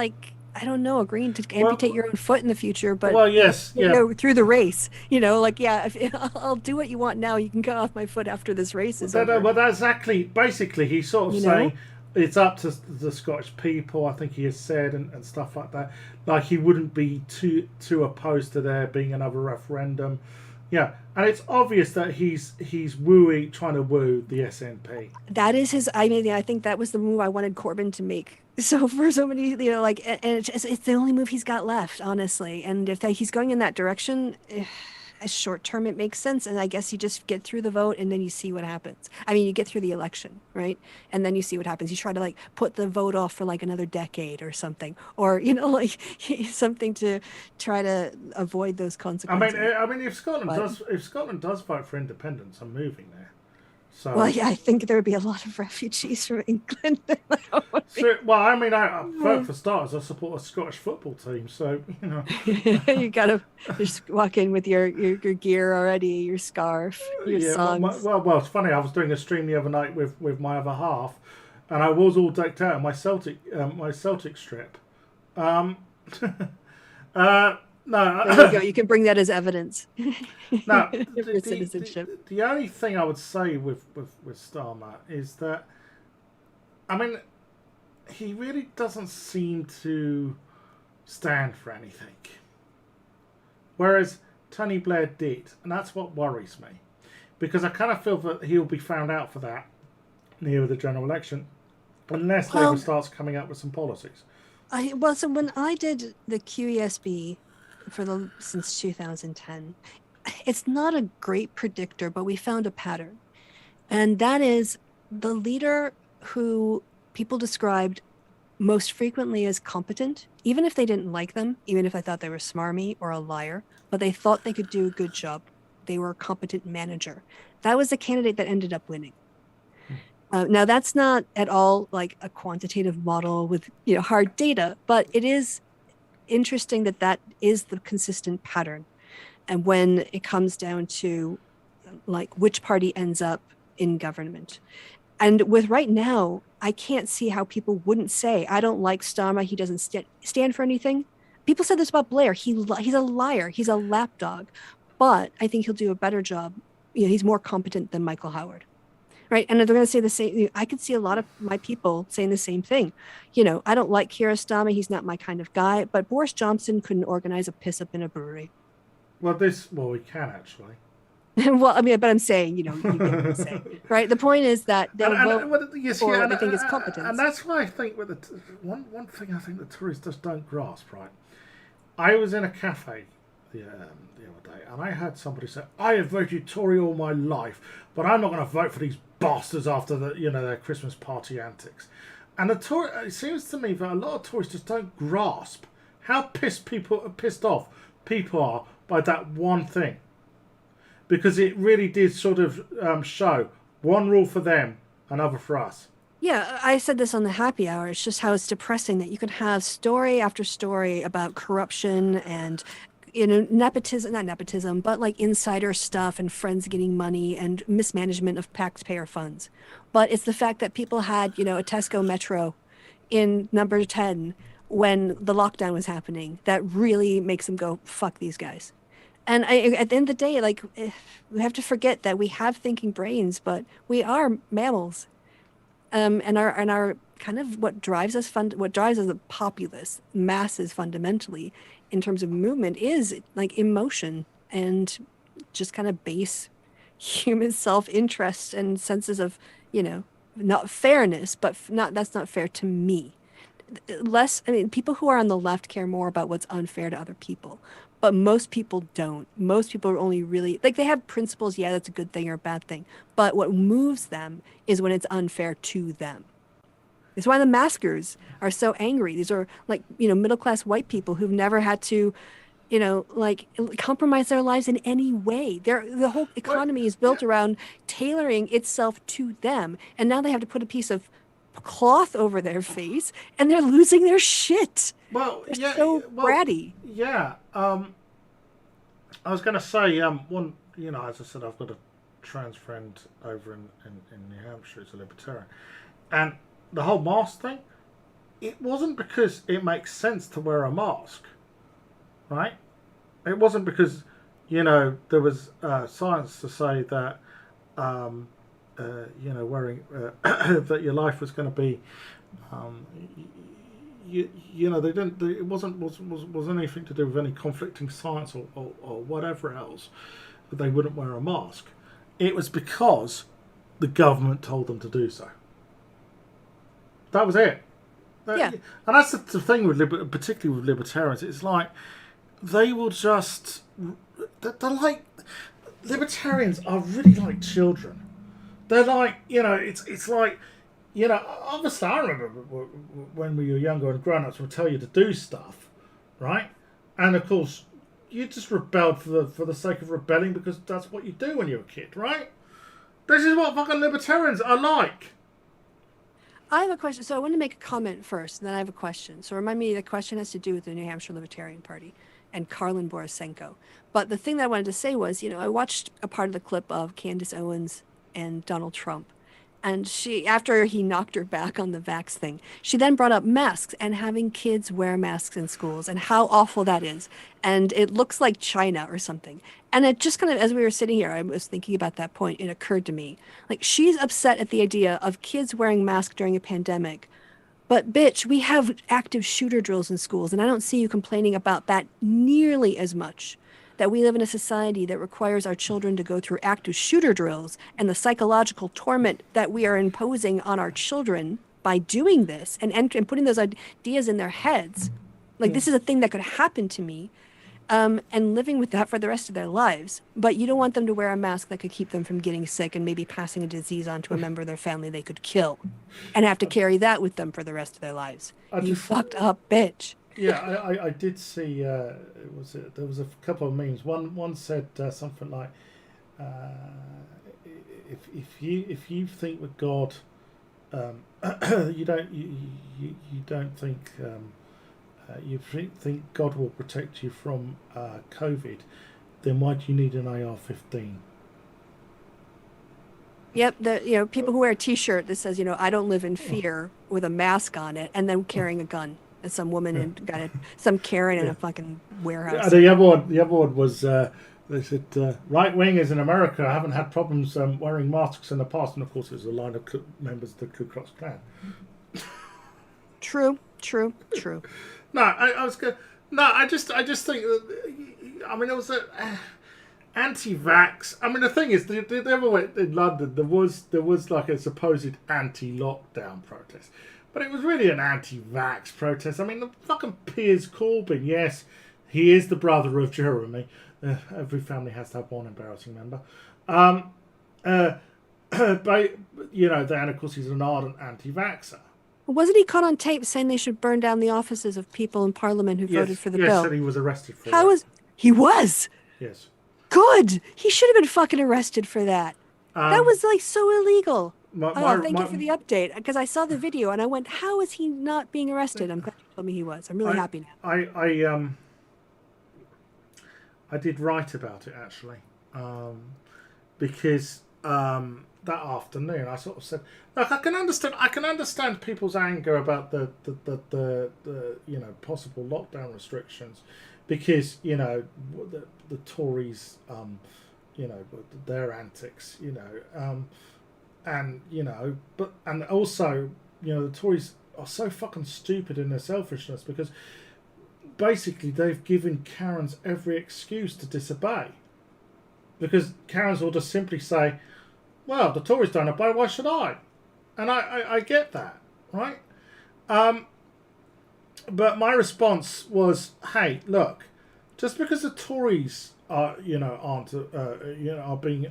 I don't know, agreeing to amputate your own foot in the future, but through the race, I'll do what you want now. You can cut off my foot after this race is over. Well, that's basically he's sort of saying it's up to the Scottish people. I think he has said and stuff like that. Like he wouldn't be too opposed to there being another referendum. Yeah, and it's obvious that he's trying to woo the SNP. That is his. I mean, I think that was the move I wanted Corbyn to make. So for so many, and it's the only move he's got left, honestly. And if he's going in that direction, short term it makes sense. And I guess you just get through the vote and then you see what happens. I mean, you get through the election, right? And then you see what happens. You try to put the vote off for another decade or something, or something to try to avoid those consequences. I mean, if Scotland does vote for independence, I'm moving there. So, well, yeah, I think there would be a lot of refugees from England. For starters, I support a Scottish football team, so you gotta just walk in with your gear already, your scarf, your songs. Well, it's funny. I was doing a stream the other night with my other half, and I was all decked out in my Celtic strip. No, there you go. You can bring that as evidence. No, for citizenship. The only thing I would say with Starmer is that, I mean, he really doesn't seem to stand for anything, whereas Tony Blair did, and that's what worries me, because I kind of feel that he'll be found out for that near the general election, unless Labour starts coming up with some policies. So when I did the QESB since 2010, it's not a great predictor, but we found a pattern, and that is the leader who people described most frequently as competent, even if they didn't like them, even if they thought they were smarmy or a liar, but they thought they could do a good job. They were a competent manager. That was the candidate that ended up winning. Now that's not at all like a quantitative model with hard data, but it is interesting that is the consistent pattern. And when it comes down to which party ends up in government, and with right now, I can't see how people wouldn't say, I don't like Starmer, he doesn't stand for anything. People said this about Blair. He's a liar. He's a lapdog. but I think he'll do a better job. He's more competent than Michael Howard. Right. And they're going to say the same. I could see a lot of my people saying the same thing. I don't like Keir Starmer. He's not my kind of guy. But Boris Johnson couldn't organize a piss up in a brewery. Well, we can actually. Well, I mean, but I'm saying, you get what I'm saying, right? The point is that they'll vote for what they think is competence. And that's why I think with one thing I think the Tories just don't grasp, right? I was in a cafe the other day, and I had somebody say, "I have voted Tory all my life, but I'm not going to vote for these bastards after their Christmas party antics." And it seems to me that a lot of Tories just don't grasp how pissed off people are by that one thing, because it really did sort of show one rule for them, another for us. Yeah, I said this on the happy hour. It's just how it's depressing that you can have story after story about corruption and nepotism, not nepotism, but like insider stuff and friends getting money and mismanagement of taxpayer funds. But it's the fact that people had, a Tesco Metro in number 10 when the lockdown was happening that really makes them go, fuck these guys. And at the end of the day, we have to forget that we have thinking brains, but we are mammals. And our kind of what drives us the populace masses fundamentally in terms of movement is like emotion and just kind of base human self-interest and senses of not fairness, but that's not fair to me. People who are on the left care more about what's unfair to other people, but most people don't. Most people are only really they have principles. Yeah, that's a good thing or a bad thing, but what moves them is when it's unfair to them. It's why the maskers are so angry. These are middle-class white people who've never had to compromise their lives in any way. The whole economy is built around tailoring itself to them, and now they have to put a piece of cloth over their face, and they're losing their shit. Well, they're so bratty. Yeah. I was going to say, one, as I said, I've got a trans friend over in New Hampshire. It's a libertarian, and the whole mask thing, it wasn't because it makes sense to wear a mask, right? It wasn't because, there was science to say that, wearing, that your life was going to be, they didn't. It wasn't anything to do with any conflicting science or whatever else that they wouldn't wear a mask. It was because the government told them to do so. That was it. Yeah. And that's the thing particularly with libertarians. It's like they will just. They're like libertarians are really like children. They're like it's like. Obviously, I remember when we were younger and grown-ups would tell you to do stuff, right? And of course, you just rebelled for the sake of rebelling because that's what you do when you're a kid, right? This is what fucking libertarians are like. I have a question. So I want to make a comment first, and then I have a question. So remind me, the question has to do with the New Hampshire Libertarian Party and Karlin Borisenko. But the thing that I wanted to say was, I watched a part of the clip of Candace Owens and Donald Trump. And she, after he knocked her back on the vax thing, she then brought up masks and having kids wear masks in schools and how awful that is. And it looks like China or something. And it just kind of, as we were sitting here, I was thinking about that point. It occurred to me, she's upset at the idea of kids wearing masks during a pandemic. But bitch, we have active shooter drills in schools. And I don't see you complaining about that nearly as much. That we live in a society that requires our children to go through active shooter drills and the psychological torment that we are imposing on our children by doing this and putting those ideas in their heads. This is a thing that could happen to me, and living with that for the rest of their lives. But you don't want them to wear a mask that could keep them from getting sick and maybe passing a disease on to a member of their family they could kill and have to carry that with them for the rest of their lives. You fucked up bitch. Yeah, I did see. There was a couple of memes. One said something like, "If you think that God, you don't think you think God will protect you from COVID, then why do you need an AR-15?" Yep, people who wear a T-shirt that says, I don't live in fear with a mask on it, and then carrying a gun. Some woman and got some Karen in a fucking warehouse. The other one was They said right wingers in America haven't had problems wearing masks in the past, and of course, it was a line of members of the Ku Klux Klan. True. No, I was good. No, I just think that. I mean, it was a anti-vax. I mean, the thing is, the other way in London, there was like a supposed anti-lockdown protest, but it was really an anti-vax protest. I mean, the fucking Piers Corbyn. Yes, he is the brother of Jeremy. Every family has to have one embarrassing member. But you know, then of course he's an ardent anti-vaxxer. Wasn't he caught on tape saying they should burn down the offices of people in Parliament who voted for the bill? Yes, and he was arrested for How it. was he? Was Yes. good. He should have been fucking arrested for that. That was like so illegal. Thank you for the update, because I saw the video and I went, "How is he not being arrested?" I'm glad you told me he was. I'm really happy now. I did write about it actually, because that afternoon I sort of said, look, I can understand people's anger about the you know, possible lockdown restrictions, because you know the Tories, you know, their antics, you know, and you know, and also, you know, the Tories are so fucking stupid in their selfishness, because basically they've given Karens every excuse to disobey, because Karens will just simply say, well, the Tories don't obey, why should I? And I get that, right? But my response was, hey, look, just because the Tories are, you know, aren't, you know, are being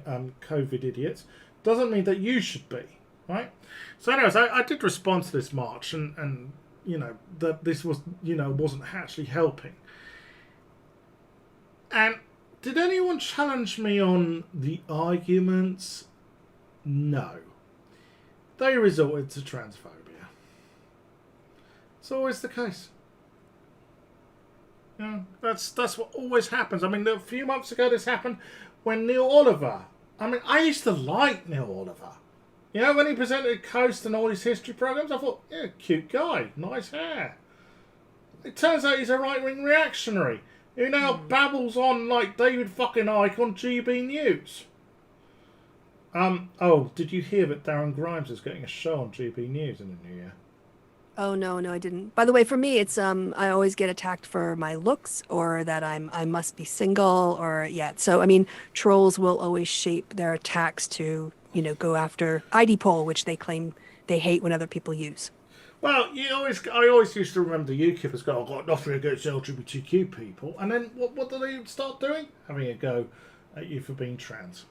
COVID idiots, doesn't mean that you should be, right? So anyways, I did respond to this march, and you know, that this was, you know, wasn't actually helping. And did anyone challenge me on the arguments? No. They resorted to transphobia. It's always the case. You know, that's what always happens. I mean, a few months ago this happened when Neil Oliver. I mean, I used to like Neil Oliver. You know, when he presented Coast and all his history programs, I thought, yeah, cute guy, nice hair. It turns out he's a right-wing reactionary who now babbles on like David fucking Icke on GB News. Oh, did you hear that Darren Grimes is getting a show on GB News in the new year? Oh no, I didn't. By the way, for me, it's I always get attacked for my looks, or that I must be single, or yeah. So I mean, trolls will always shape their attacks to, you know, go after ID poll, which they claim they hate when other people use. Well, I always used to remember the UKIPers go, I've got nothing against LGBTQ people, and then what do they start doing? Having a go at you for being trans.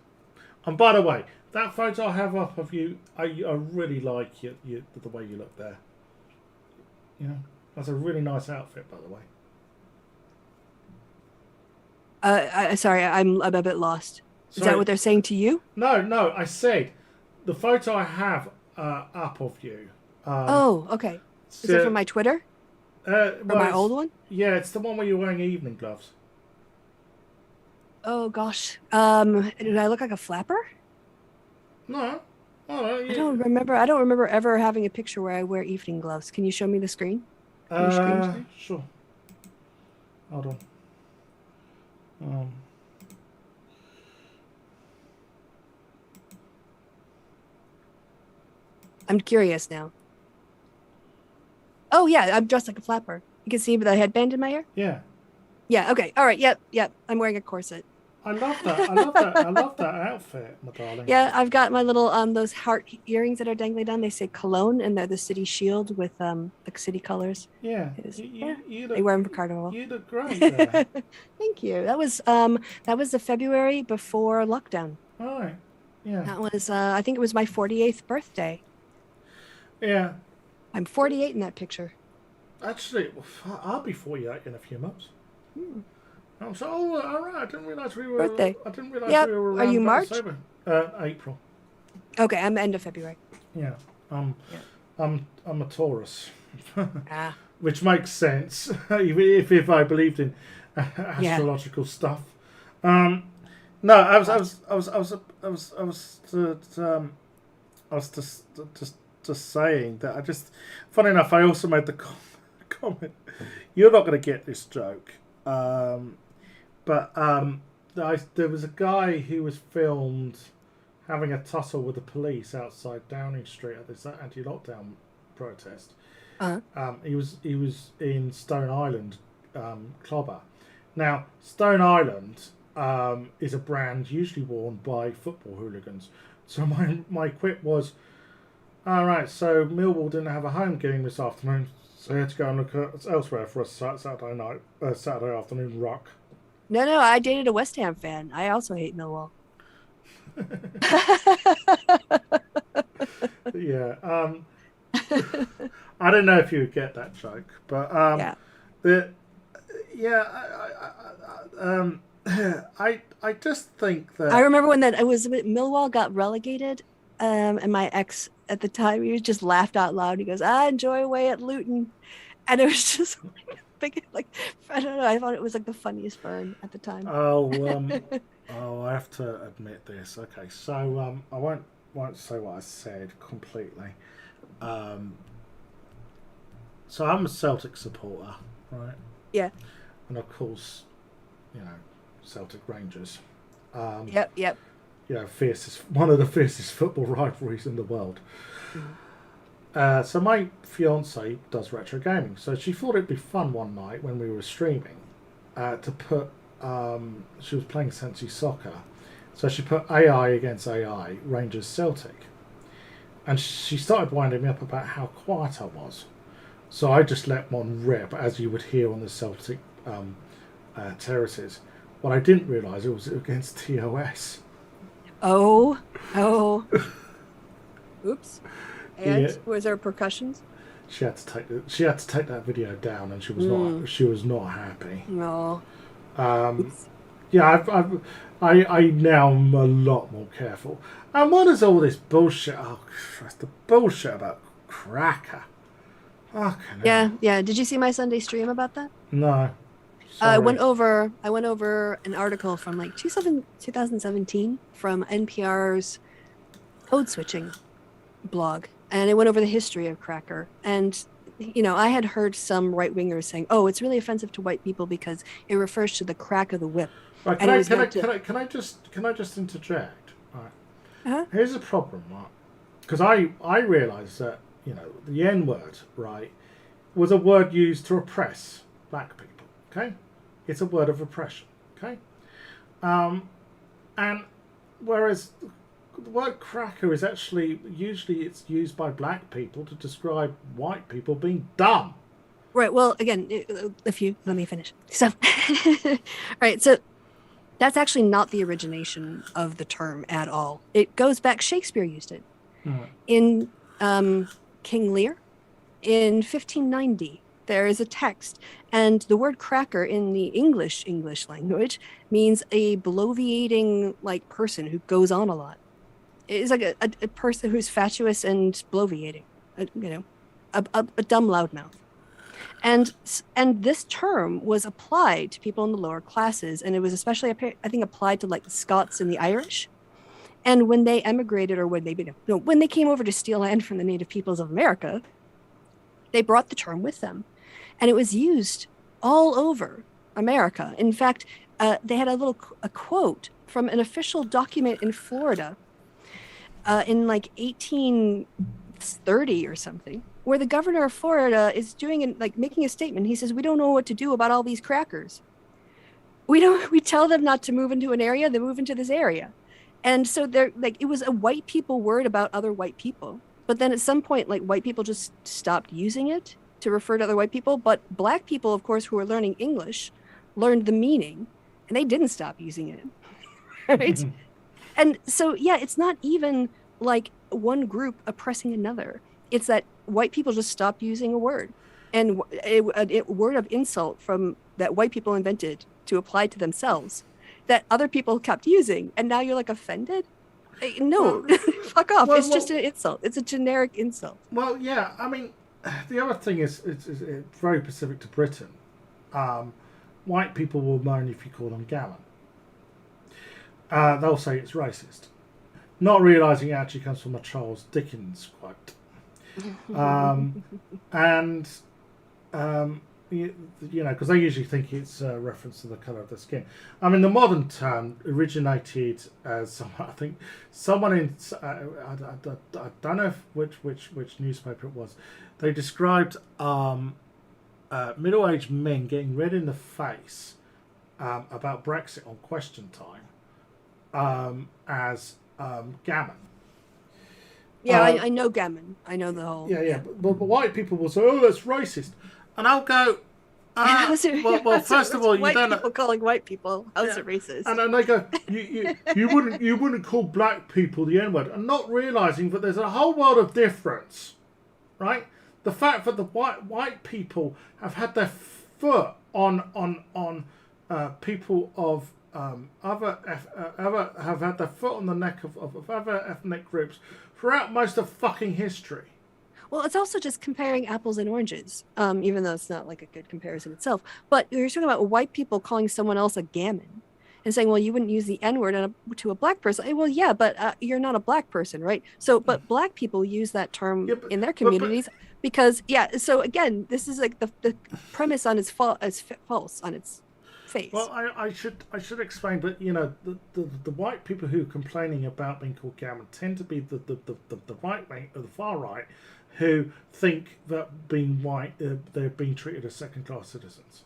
And by the way, that photo I have up of you, I really like the way you look there. You know, that's a really nice outfit, by the way. Sorry, I'm a bit lost. Is Sorry. that what they're saying to you? No, I said the photo I have up of you. Oh, okay. Is it from my Twitter? Well, or my old one? Yeah, it's the one where you're wearing evening gloves. Oh gosh. Did I look like a flapper? No. I don't remember ever having a picture where I wear evening gloves. Can you show me the screen? Sure. Hold on. I'm curious now. Oh yeah, I'm dressed like a flapper. You can see the headband in my hair? Yeah. Yeah, okay. All right, yep. I'm wearing a corset. I love that. I love that outfit, my darling. Yeah, I've got my little those heart earrings that are dangling down. They say Cologne, and they're the city shield with the city colors. Yeah. You look, they wear them for carnival. You look great there. Thank you. That was the February before lockdown. All right. Yeah. That was I think it was my 48th birthday. Yeah. I'm 48 in that picture. Actually, I'll be 48 in a few months. I'm so, all right. I didn't realise we were. Birthday. I didn't realise we were around. Are you March? April. Okay, I'm end of February. Yeah. I'm a Taurus. Ah. Which makes sense, if I believed in astrological stuff. No, I was just saying that I just. Funny enough, I also made the comment. You're not going to get this joke. But there was a guy who was filmed having a tussle with the police outside Downing Street at this anti-lockdown protest. He was in Stone Island, clobber. Now, Stone Island is a brand usually worn by football hooligans. So my quip was, all right, so Millwall didn't have a home game this afternoon, so I had to go and look elsewhere for a Saturday afternoon rock. No, I dated a West Ham fan. I also hate Millwall. Yeah. I don't know if you would get that joke, but Yeah. I just think that I remember when Millwall got relegated, and my ex at the time, he just laughed out loud. He goes, "I enjoy away at Luton," and it was just like I don't know. I thought it was like the funniest burn at the time. I have to admit this. Okay, so I won't say what I said completely. So I'm a Celtic supporter, right? Yeah. And of course, Celtic Rangers. Yep. One of the fiercest football rivalries in the world. So my fiance does retro gaming, so she thought it'd be fun one night when we were streaming to put. She was playing Sensi Soccer, so she put AI against AI, Rangers Celtic, and she started winding me up about how quiet I was. So I just let one rip, as you would hear on the Celtic terraces. What I didn't realise, it was against TOS. Oh. Oops. And Yeah. was there percussions? She had to take that video down, and she was not happy. No. Yeah, I now am a lot more careful. And what is all this bullshit? Oh, Christ, the bullshit about Cracker. Yeah. Did you see my Sunday stream about that? No. I went over an article from like 2017 from NPR's code switching blog, and it went over the history of Cracker. And I had heard some right wingers saying, "Oh, it's really offensive to white people because it refers to the crack of the whip." Right, can I just interject? Right. Uh-huh. Here's the problem, right? Because I realised that the N word, right, was a word used to oppress black people. Okay, it's a word of oppression. Okay, and whereas the word cracker is actually usually it's used by black people to describe white people being dumb. Right. Well, again, let me finish. So, right. So that's actually not the origination of the term at all. It goes back. Shakespeare used it in King Lear in 1590. There is a text, and the word cracker in the English language means a bloviating like person who goes on a lot. It's like a person who's fatuous and bloviating, a dumb loudmouth. And this term was applied to people in the lower classes, and it was especially, I think, applied to like the Scots and the Irish. And when they emigrated, or when they came over to steal land from the native peoples of America, they brought the term with them, and it was used all over America. In fact, they had a quote from an official document in Florida in like 1830 or something, where the governor of Florida is making a statement. He says, "We don't know what to do about all these crackers. We tell them not to move into an area, they move into this area." And so it was a white people word about other white people. But then at some point, like, white people just stopped using it to refer to other white people. But black people, of course, who were learning English, learned the meaning, and they didn't stop using it. Right? And so, yeah, it's not even like one group oppressing another. It's that white people just stopped using a word, and a word of insult that white people invented to apply to themselves that other people kept using. And now you're like offended? No, fuck off. It's just an insult. It's a generic insult. Well, yeah. I mean, the other thing is it's very specific to Britain. White people will moan if you call them gallant. They'll say it's racist, not realising it actually comes from a Charles Dickens quote. because I usually think it's a reference to the colour of the skin. I mean, the modern term originated as I think someone in I don't know which newspaper it was. They described middle-aged men getting red in the face about Brexit on Question Time as gammon. Yeah, I know gammon. I know the whole. Yeah. But white people will say, "Oh, that's racist," and I'll go. Well, first of all, you don't. People calling white people. How's it racist? And then they go, you wouldn't call black people the N-word, and not realizing that there's a whole world of difference, right? The fact that the white people have had their foot on people of other have had their foot on the neck of other ethnic groups throughout most of fucking history. Well, it's also just comparing apples and oranges, even though it's not like a good comparison itself. But you're talking about white people calling someone else a gammon and saying, well, you wouldn't use the N-word to a black person. Well, yeah, but you're not a black person, right? So, but black people use that term in their communities because, so again, this is like the premise on its false on its face. Well, I should explain, but the white people who are complaining about being called gammon tend to be the right wing or the far right, who think that being white, they're being treated as second-class citizens,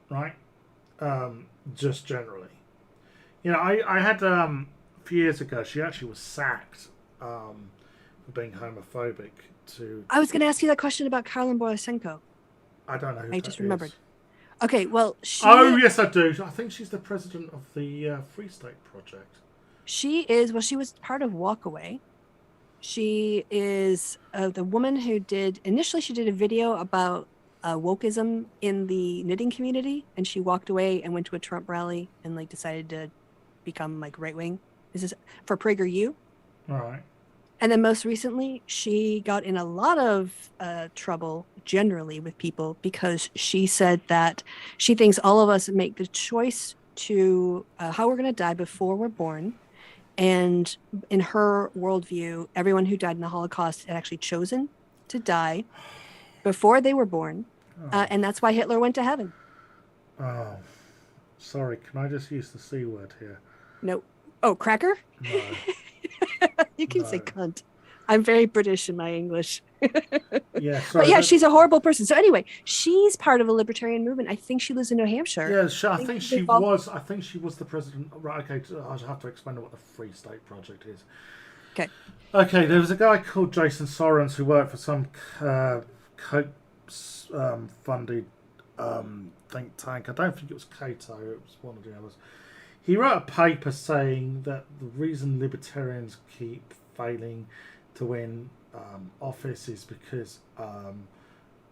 right? Just generally. I had a few years ago, she actually was sacked for being homophobic. I was going to ask you that question about Caroline Boyasenko. I don't know who I that just is. remembered. Okay, well, Oh, yes, I do. I think she's the president of the Free State Project. She was part of Walkaway. She is the woman who initially she did a video about wokeism in the knitting community, and she walked away and went to a Trump rally and decided to become right wing. This is for PragerU. All right. And then most recently, she got in a lot of trouble generally with people because she said that she thinks all of us make the choice to how we're going to die before we're born. And in her worldview, everyone who died in the Holocaust had actually chosen to die before they were born. And that's why Hitler went to heaven. Oh, sorry. Can I just use the C word here? No. Oh, cracker? No. You can say cunt. I'm very British in my English. Yeah, sorry. But yeah, she's a horrible person. So anyway, she's part of a libertarian movement. I think she lives in New Hampshire. Yeah, I think she was. I think she was the president. Right. Okay. I'll have to explain what the Free State Project is. Okay. Okay. There was a guy called Jason Sorens who worked for some funded think tank. I don't think it was Cato. It was one of the others. He wrote a paper saying that the reason libertarians keep failing to win office is because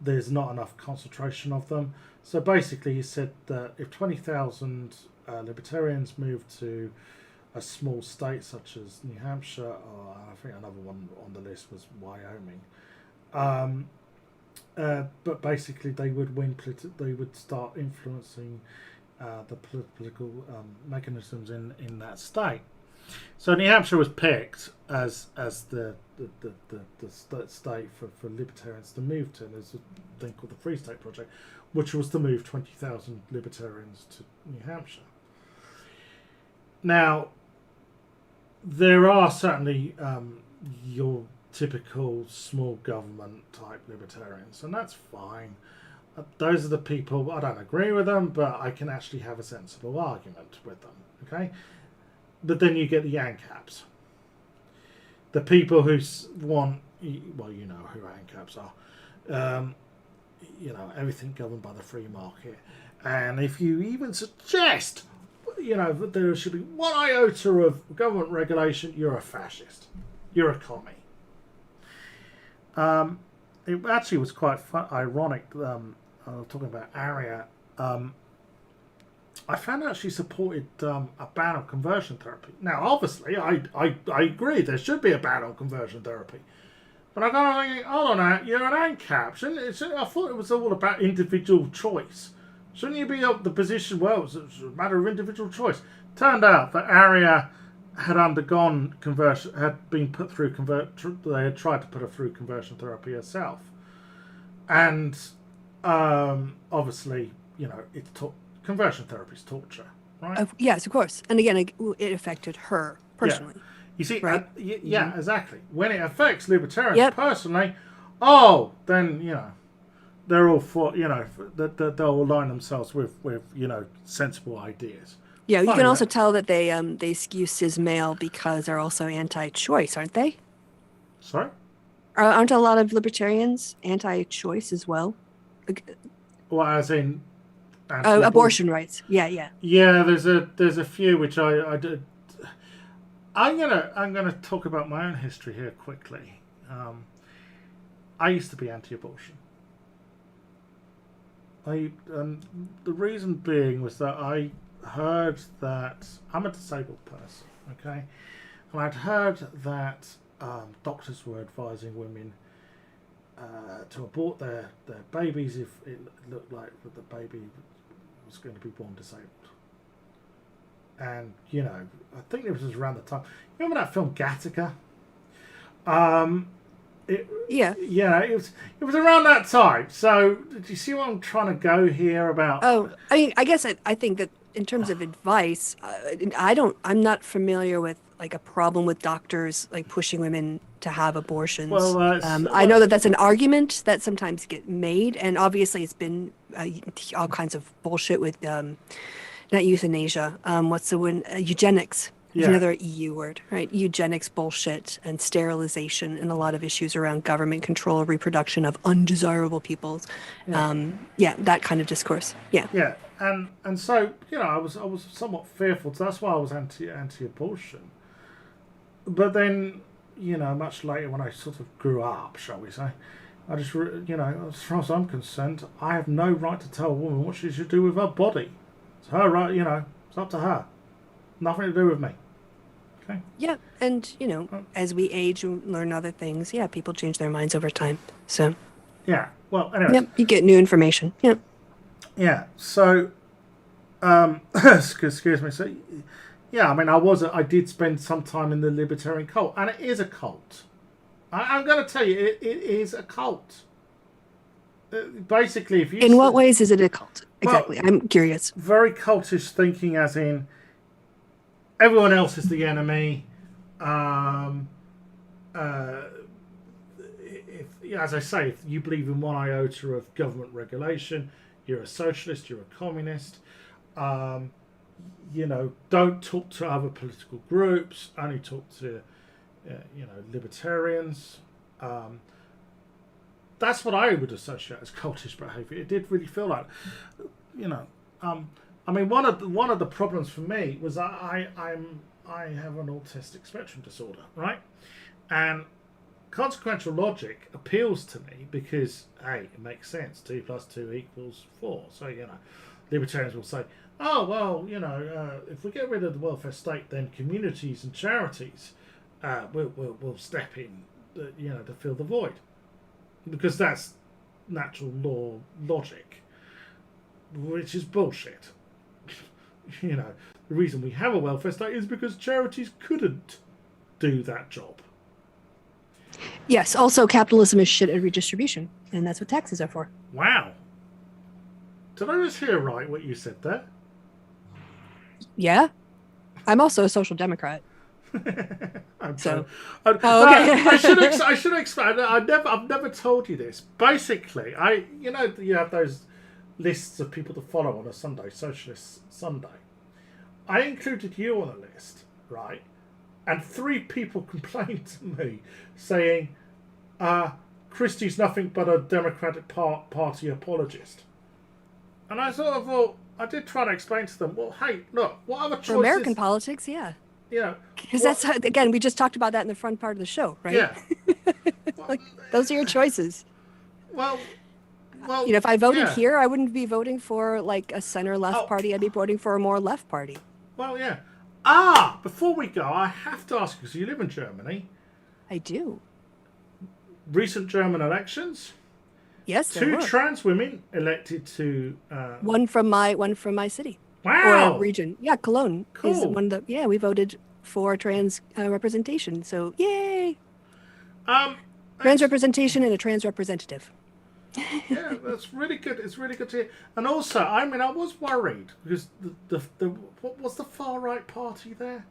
there's not enough concentration of them. So basically he said that if 20,000 libertarians move to a small state such as New Hampshire, or I think another one on the list was Wyoming, but basically they would win. They would start influencing the political mechanisms in that state. So New Hampshire was picked as the state for libertarians to move to, and there's a thing called the Free State Project, which was to move 20,000 libertarians to New Hampshire. Now, there are certainly your typical small government type libertarians, and that's fine. Those are the people, I don't agree with them, but I can actually have a sensible argument with them, okay? But then you get the ANCAPs. The people who want, well, you know who ANCAPs are. Everything governed by the free market. And if you even suggest, that there should be one iota of government regulation, you're a fascist. You're a commie. It actually was quite ironic, talking about Aria. I found out she supported a ban on conversion therapy. Now, obviously, I agree there should be a ban on conversion therapy. But I got to think, hold on now, you're an ANCAP. I thought it was all about individual choice. Shouldn't you be up the position, well, it's a matter of individual choice. Turned out that Aria had undergone conversion, had been put through they had tried to put her through conversion therapy herself. And Obviously, it's conversion therapy is torture, right? Yes, of course. And again, it affected her Yeah. personally. You see, Right? yeah, exactly. When it affects libertarians Yep. personally, then they're all for they'll align themselves with sensible ideas. Yeah, you Funny can also that. tell that they skew cis male because they're also anti-choice, aren't they? Sorry. Aren't a lot of libertarians anti-choice as well? Like, Well, as in anti-abortion. abortion rights. Yeah, yeah. Yeah, there's a few which I did. I'm gonna talk about my own history here quickly. I used to be anti-abortion. The reason being was that I heard that I'm a disabled person, okay, and I'd heard that doctors were advising women to abort their babies if it looked like that the baby was going to be born disabled. And I think it was around the time. You remember that film Gattaca? Yeah. Yeah, it was around that time. So, do you see what I'm trying to go here about? Oh, I guess I think that in terms of advice, I'm not familiar with like a problem with doctors like pushing women to have abortions. Well, I know that that's an argument that sometimes get made, and obviously it's been all kinds of bullshit with not euthanasia. What's the one? Eugenics. There's Yeah. another EU word, right? Eugenics bullshit and sterilization and a lot of issues around government control of reproduction of undesirable peoples. Yeah, that kind of discourse. Yeah. Yeah, and so I was somewhat fearful. So that's why I was anti-abortion. But then much later when I sort of grew up, shall we say, I just as far as I'm concerned, I have no right to tell a woman what she should do with her body. It's her right. It's up to her. Nothing to do with me. Okay. Yeah, and as we age and learn other things, yeah, people change their minds over time. So Yeah. Well, anyway. yep, you get new information. Yeah. Yeah. So, excuse me. So, yeah. I mean, I did spend some time in the libertarian cult, and it is a cult. I'm going to tell you, it is a cult. Basically, if you In what ways is it a cult? Exactly. Well, I'm curious. Very cultish thinking, as in everyone else is the enemy. As I say, if you believe in one iota of government regulation, you're a socialist, you're a communist. Don't talk to other political groups. Only talk to, libertarians. That's what I would associate as cultish behaviour. It did really feel like, I mean, one of the problems for me was I have an autistic spectrum disorder, right? And consequential logic appeals to me because it makes sense. 2 + 2 = 4. So libertarians will say, oh well, if we get rid of the welfare state, then communities and charities will step in, to fill the void, because that's natural law logic, which is bullshit. The reason we have a welfare state is because charities couldn't do that job. Yes. Also, capitalism is shit at redistribution, and that's what taxes are for. Wow. Did I just hear right what you said there? Yeah. I'm also a social democrat. So, okay. I should explain. I've never told you this. Basically, you have those lists of people to follow on a Sunday, Socialist Sunday. I included you on the list, right? And 3 people complained to me saying, Kristi's nothing but a Democratic Party apologist. And I sort of thought, I did try to explain to them, well, hey, look, what other choices... For American politics, yeah. Because that's, again, we just talked about that in the front part of the show, right? Yeah. Like, those are your choices. Well, if I voted here, I wouldn't be voting for like a center-left party. I'd be voting for a more left party. Well, yeah. Before we go, I have to ask you, because you live in Germany. I do. Recent German elections. Yes, there 2 were. trans women elected to... One from my city. Wow. Or region. Yeah, Cologne is Cool. one of the... Yeah, we voted for trans representation. So, yay! Trans representation and a trans representative. Yeah, that's really good. It's really good to hear. And also, I mean, I was worried because the what was the far right party there?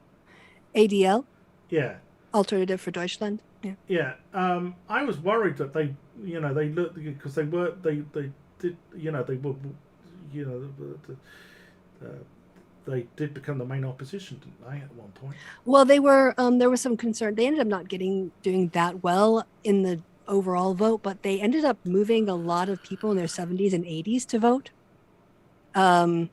ADL, Yeah, Alternative for Deutschland. Yeah. yeah. I was worried that they, they looked because they did, they were, you know, they did become the main opposition, didn't they, at one point? Well, they were. There was some concern. They ended up not doing that well in the overall vote, but they ended up moving a lot of people in their 70s and 80s to vote. Um,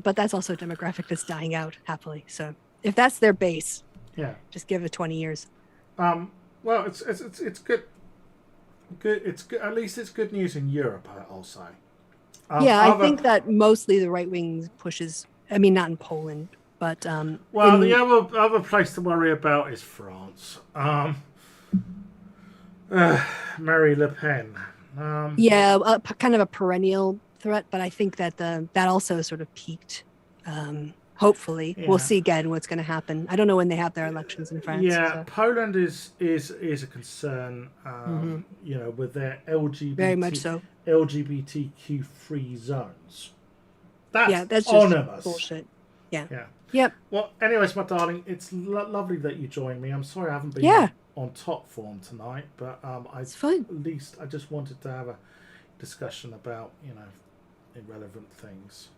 but that's also a demographic that's dying out happily. So if that's their base, Yeah. just give it 20 years. Well, it's good. Good. It's good. At least it's good news in Europe, I'll say. Yeah, I think that mostly the right wing pushes. I mean, not in Poland, but well, the other place to worry about is France. Marie Le Pen. Yeah, kind of a perennial threat, but I think that that also sort of peaked. Hopefully, we'll see again what's going to happen. I don't know when they have their elections in France. Yeah, So. Poland is a concern. With their Very much so. LGBTQ free zones. That's just ominous. Bullshit. Yeah. Yeah. Yep. Well, anyways, my darling, it's lovely that you joined me. I'm sorry I haven't been on top form tonight, but it's fine. At least I just wanted to have a discussion about irrelevant things.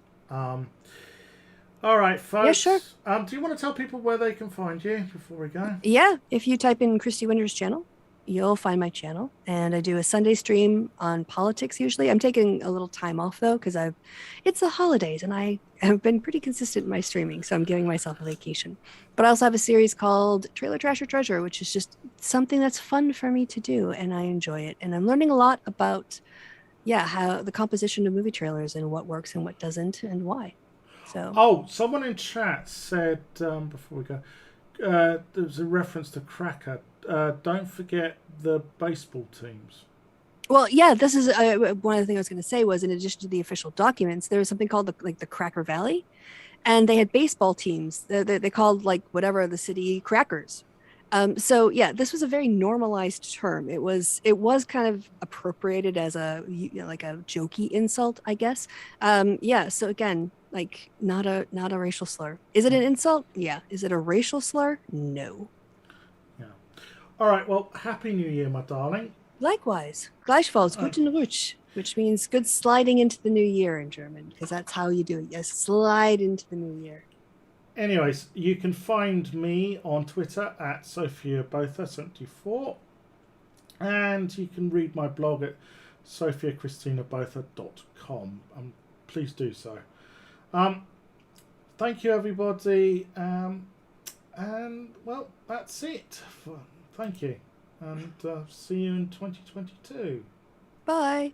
All right, folks. Yeah, sure. Do you want to tell people where they can find you before we go? Yeah, if you type in Kristi Winters channel, you'll find my channel, and I do a Sunday stream on politics usually. I'm taking a little time off though because it's the holidays and I have been pretty consistent in my streaming, so I'm giving myself a vacation. But I also have a series called Trailer Trash or Treasure, which is just something that's fun for me to do, and I enjoy it. And I'm learning a lot about how the composition of movie trailers and what works and what doesn't and why. So someone in chat said before we go, there was a reference to Cracker. Don't forget the baseball teams. Well, yeah, this is one of the things I was going to say was in addition to the official documents, there was something called the Cracker Valley, and they had baseball teams. They called whatever the city Crackers. So yeah, this was a very normalized term. It was kind of appropriated as a like a jokey insult, I guess. So again, not a racial slur. Is it an insult? Yeah. Is it a racial slur? No. Yeah. All right. Well, Happy New Year, my darling. Likewise. Gleichfalls, guten Rutsch, which means good sliding into the new year in German, because that's how you do it. You slide into the new year. Anyways, you can find me on Twitter at SophiaBotha74, and you can read my blog at sophiacristinabotha.com. Please do so. Thank you, everybody, and well, that's it. Thank you, and see you in 2022. Bye.